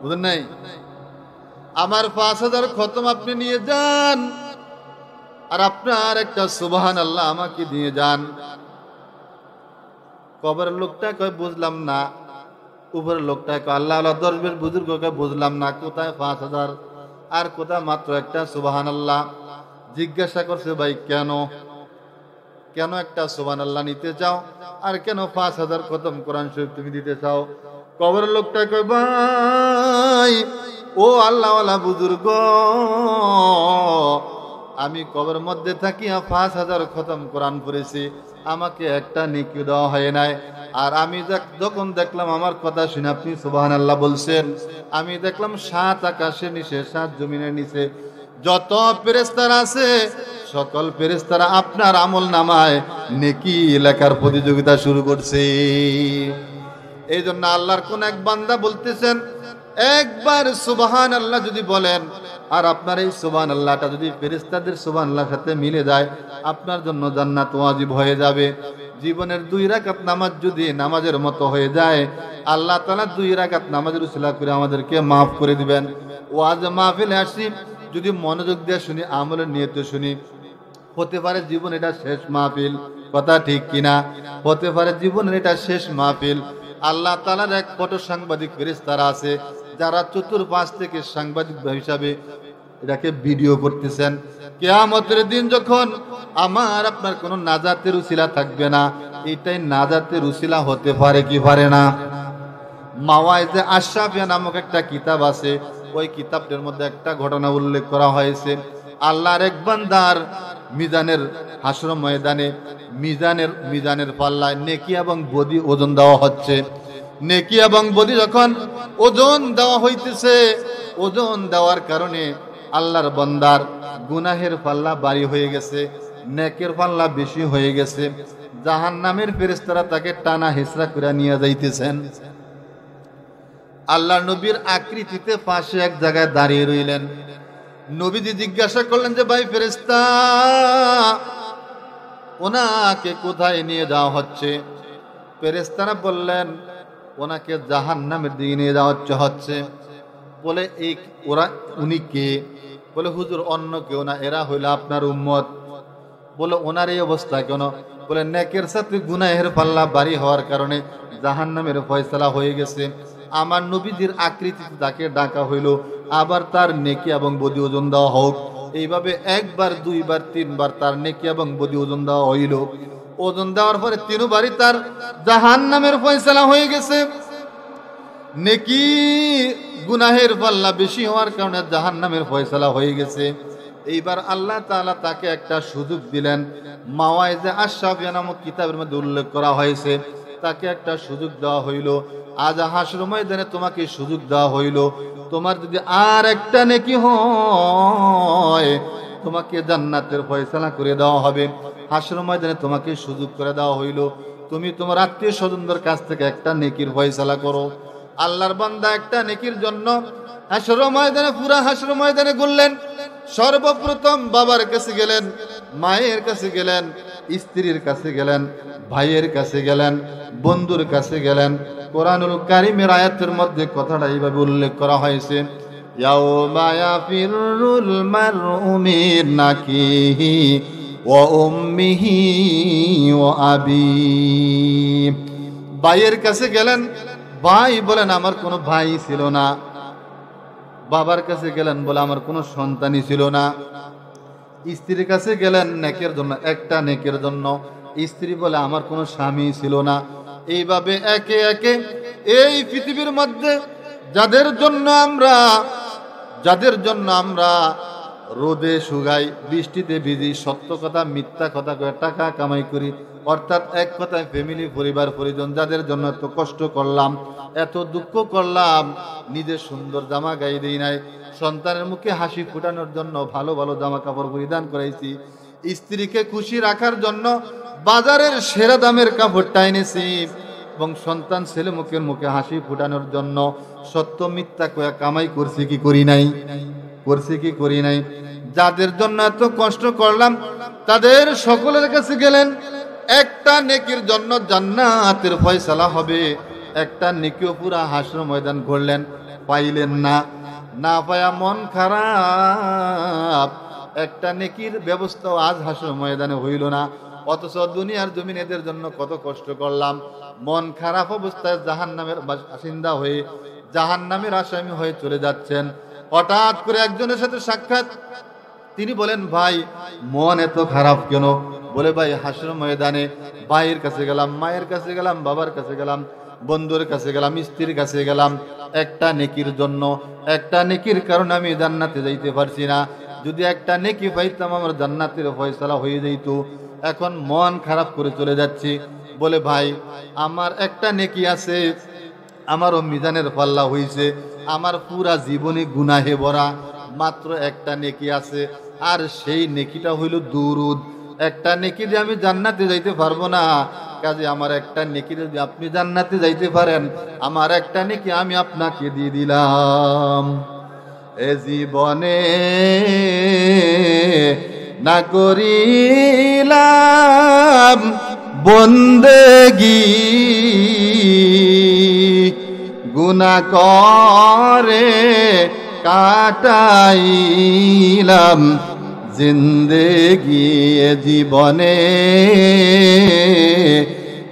বুঝলেন নাই? আমার 5000 খতম আপনি নিয়ে যান, আর আপনার একটা সুবহানাল্লাহ আমাকে দিয়ে যান। কবরের লোকটা কয় বুঝলাম না। উপরের লোকটা কয় আল্লাহওয়ালা দরবেশ বুজুর্গ কয় বুঝলাম না, কোথায় 5000 আর কোথায় মাত্র একটা সুবহানাল্লাহ? জিজ্ঞাসা করছে ভাই কেন কেন একটা সুবহানাল্লাহ নিতে চাও, আর কেন 5000 খতম কোরআন শরীফ তুমি দিতে চাও? কবরের লোকটা কয় ভাই, ও আল্লাহওয়ালা বুজুর্গ, আমি কবরের মধ্যে থাকিয়া 5000 খতম কোরআন পড়েছি, আমাকে একটা নেকি দেওয়া হয় নাই। আর আমি যখন দেখলাম আমার কথা শুনে আপনি সুবহানাল্লাহ বলছেন, আমি দেখলাম 7 আকাশের নিচে 7 জমিনের নিচে যত ফেরেশতারা আছে সকল ফেরেশতারা আপনার আমল নামায় নেকি লেখার প্রতিযোগিতা শুরু করছে। এই জন্য আল্লাহর কোন এক বান্দা বলতেছেন, একবার সুবহানাল্লাহ যদি বলেন, আর আপনার এই সুবহানাল্লাহটা যদি ফেরেশতাদের সুবহানাল্লাহর সাথে মিলে যায়, আপনার জন্য জান্নাত ওয়াজিব হয়ে যাবে। জীবনের 2 রাকাত নামাজ যদি নামাজের মতো হয়ে যায়, আল্লাহ তাআলা 2 রাকাত নামাজের উসিলা করে আমাদেরকে মাফ করে দিবেন। ওয়াজ মাহফিলে আসি, যদি মনোযোগ দিয়ে শুনি, আমলের নিয়তে শুনি, হতে পারে জীবন এটা শেষ মাহফিল। কথা ঠিক কিনা? হতে পারে জীবনের এটা শেষ মাহফিল। আল্লাহ তাআলার এক ফটো সাংবাদিক ফেরেশতারা আছে, যারা চতুর্পাশ থেকে সাংবাদিক হিসাবে এটাকে ভিডিও করতেছেন। কিয়ামতের দিন যখন আমার আপনার কোনো নাজাতের উসিলা থাকবে না, এটাই নাজাতের উসিলা হতে পারে কি পারে না? মাওয়াইজে আশরাফিয়া নামক একটা কিতাব আছে, ওই কিতাবটার মধ্যে একটা ঘটনা উল্লেখ করা হয়েছে। আল্লাহর এক বান্দার মিজানের হাসর ময়দানে মিজানের পাল্লায় নেকি এবং বদি ওজন দেওয়া হচ্ছে। নেকি এবং বদি যখন ওজন দেওয়া হইতেছে, ওজন দেওয়ার কারণে আল্লাহর বান্দার গুনাহের পাল্লা ভারী হয়ে গেছে, নেকের পাল্লা বেশি হয়ে গেছে। জাহান্নামের ফেরেশতারা তাকে টানা হেঁচড়া করে নিয়ে যাইতেছেন। আল্লাহর নবীর আকৃতিতে পাশে এক জায়গায় দাঁড়িয়ে রইলেন। নবীজি জিজ্ঞাসা করলেন যে ভাই ফেরেশতা, ওনাকে কোথায় নিয়ে যাওয়া হচ্ছে? ফেরেশতারা বললেন ওনাকে জাহান্নামের দিকে নিয়ে যাওয়া হচ্ছে। বলে এই উনি কে? বলে হুজুর অন্য কেউ না, এরা হইল আপনার উম্মত। বলে ওনার এই অবস্থা কেন? বলে নেকের সাথে গুনাহের পাল্লা ভারী হওয়ার কারণে জাহান্নামের ফয়সালা হয়ে গেছে। আমার নবীজির আকৃতিতে তাকে ডাকা হইল, আবার তার নেকি এবং বদি ওজন দেওয়া হোক। এইভাবে 1 বার 2 বার 3 বার তার নেকি এবং বদি ওজন দেওয়া হইল। ওজন দেওয়ার পরে 3 বারই তার জাহান্নামের ফয়সালা হয়ে গেছে। নেকি গুনাহের পাল্লা বেশি হওয়ার কারণে জাহান্নামের ফয়সালা হয়ে গেছে। এইবার আল্লাহ তাআলা তাকে একটা সুযোগ দিলেন। মাওয়াইজে আশরাফিয়া নামক কিতাবের মধ্যে উল্লেখ করা হয়েছে, তাকে একটা সুযোগ দেওয়া হইল। আজ হাসর ময়দানে তোমাকে সুযোগ দেওয়া হইল, তোমার যদি আর একটা নেকি হয় তোমাকে জান্নাতের ফয়সালা করে দেওয়া হবে। হাসর ময়দানে তোমাকে সুযোগ করে দেওয়া হইল, তুমি তোমার আত্মীয় স্বজনদের কাছ থেকে একটা নেকির ফয়সালা করো। আল্লাহর বান্দা একটা নেকির জন্য হাসর ময়দানে, পুরা হাসর ময়দানে ঘুরলেন। সর্বপ্রথম বাবার কাছে গেলেন, মায়ের কাছে গেলেন, স্ত্রীর কাছে গেলেন, ভাইয়ের কাছে গেলেন, বন্ধুর কাছে গেলেন। কোরআনুল কারীমের আয়াতের মধ্যে কথাটা এইভাবে উল্লেখ করা হয়েছে, ইয়াউমা ইয়াফিরুল মারউ মিন আখিহি ওয়া উম্মিহি ওয়া আবিহি। ভাইয়ের কাছে গেলেন, ভাই বলেন আমার কোনো ভাই ছিল না। বাবার কাছে গেলেন, বলে আমার কোনো সন্তানই ছিল না। স্ত্রীর কাছে গেলেন নেকের জন্য, একটা নেকের জন্য। স্ত্রী বলে আমার কোনো স্বামী ছিল না। এইভাবে একে একে এই পৃথিবীর মধ্যে যাদের জন্য আমরা রোদে শুকাই, বৃষ্টিতে ভিজি, সত্য কথা মিথ্যা কথা কয়ে টাকা কামাই করি, অর্থাৎ এক কথায় ফ্যামিলি, পরিবার পরিজন, যাদের জন্য এত কষ্ট করলাম, এত দুঃখ করলাম, নিজের সুন্দর জামা গায়ে দিই নাই, সন্তানের মুখে হাসি ফুটানোর জন্য ভালো ভালো জামা কাপড় পরিধান করাইছি, স্ত্রীকে খুশি রাখার জন্য বাজারের সেরা দামের কাপড়টা এনেছি, এবং সন্তান ছেলে মুখের মুখে হাসি ফুটানোর জন্য সত্য মিথ্যা কয়া কামাই করছি কি করি নাই? করছি কি করি নাই? যাদের জন্য এত কষ্ট করলাম তাদের সকলের কাছে গেলেন, একটা নেকির জন্য জান্নাতের ফয়সালা হবে। একটা নেকিও পুরা হাসর ময়দান ঘুরলেন, পাইলেন না। না পায়া মন খারাপ, একটা নেকির ব্যবস্থাও আজ হাসর ময়দানে হইল না। অথচ দুনিয়ার জমিন এদের জন্য কত কষ্ট করলাম, মন খারাপ অবস্থায় জাহান্নামের বাসিন্দা হয়ে, জাহান্নামের আসামি হয়ে চলে যাচ্ছেন। হঠাৎ করে একজনের সাথে সাক্ষাৎ, তিনি বলেন, ভাই মন এত খারাপ কেন? বলে, ভাই হাসর ময়দানে ভাইয়ের কাছে গেলাম, মায়ের কাছে গেলাম, বাবার কাছে গেলাম, বন্ধুর কাছে গেলাম, স্ত্রীর কাছে গেলাম, একটা নেকির জন্য, একটা নেকির কারণে আমি জান্নাতে যাইতে পারছি না। যদি একটা নেকি পাইতাম আমার জান্নাতের ফয়সালা হয়ে যেত। এখন মন খারাপ করে চলে যাচ্ছি। বলে, ভাই আমার একটা নেকি আছে, আমারও মিজানের পাল্লা হয়েছে, আমার পুরা জীবনে গুনাহে ভরা, মাত্র একটা নেকি আছে, আর সেই নেকিটা হইল দুরুদ। একটা নেকি দিয়ে আমি জান্নাতে যাইতে পারবো না, কাজে আমার একটা নেকি যদি আপনি জান্নাতে যাইতে পারেন, আমার একটা নেকি আমি আপনাকে দিয়ে দিলাম। এ জীবনে না করিলাম বন্দেগী, গুনাহ করে কাটাইলাম জিন্দেগি। জীবনে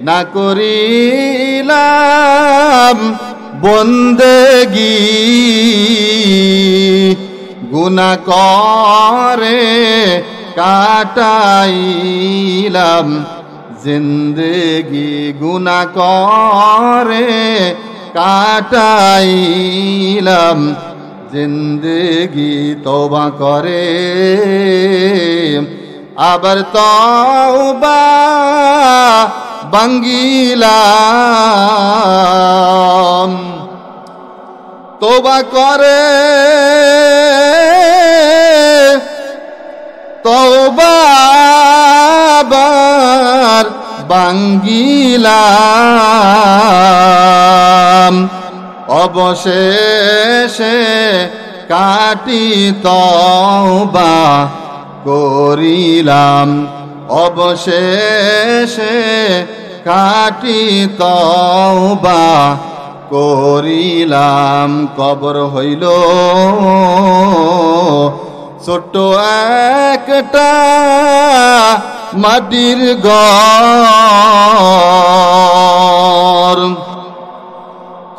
না করিলাম বন্দেগী, গুনাহ করে কাটাইলাম জিন্দেগি, গুনাহ করে কাটাইলাম জিন্দেগি। তওবা করে আবার তওবা ভাঙ্গিলাম, তওবা করে তওবা আবার ভাঙ্গিলাম, অবশেষে কাটি তওবা করিলাম, অবশেষে কাটি তওবা করিলাম। কবর হইল ছোট্ট একটা মাটির ঘর,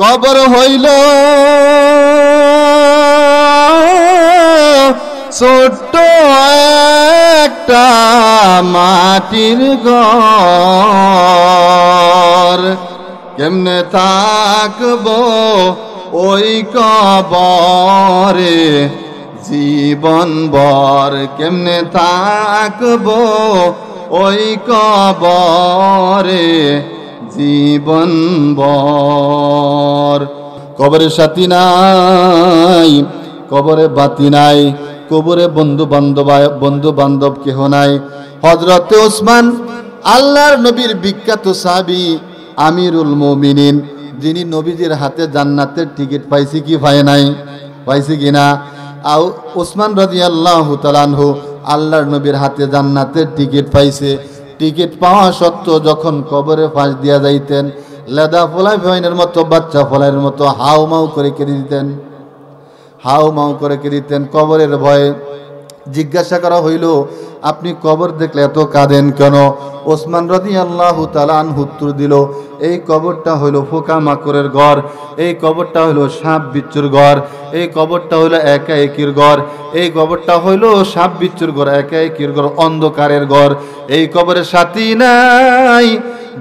কবর হইল ছোট্ট একটা মাটির ঘর। কেমনে থাকবো ওই কবরে জীবন ভর, কেমনে থাকবো ওই কবরে জীবন ভর। কবরে সাথী নাই, কবরে বাতি নাই, কবরে বন্ধু বান্ধব কেহ নাই। হযরতে ওসমান আল্লাহর নবীর বিখ্যাত সাহাবী, আমিরুল মুমিনিন, যিনি নবীজির হাতে জান্নাতের টিকিট পাইছে কি পায় নাই? পাইছে কিনা? ওসমান রাদিয়াল্লাহু তাআলা আনহু আল্লাহর নবীর হাতে জান্নাতের টিকিট পাইছে। টিকিট পাওয়া সত্ত্বেও যখন কবরে ফাঁস দিয়া যাইতেন, লেদা ফলাই ফলাইনের মতো, বাচ্চা ফলাইয়ের মতো হাউ মাউ করে কেঁদে দিতেন, হাউ মাউ করে কেঁদে দিতেন কবরের ভয়ে। জিজ্ঞাসা করা হইল, আপনি কবর দেখলে এত কাঁদেন কেন? ওসমান রাদিয়াল্লাহু তাআলা আনহু উত্তর দিল, এই কবরটা হইল পোকামাকড়ের ঘর, এই কবরটা হইল সাপ বিচ্ছুর ঘর, এই কবরটা হইল একা একির ঘর, এই কবরটা হইল সাপ বিচ্ছুর ঘর, একা একির ঘর, অন্ধকারের ঘর। এই কবরে সাথী নাই,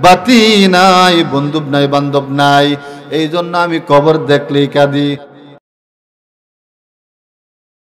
বাতি নাই, বন্ধু নাই, বান্ধব নাই। এই জন্য আমি কবর দেখলেই কাঁদি।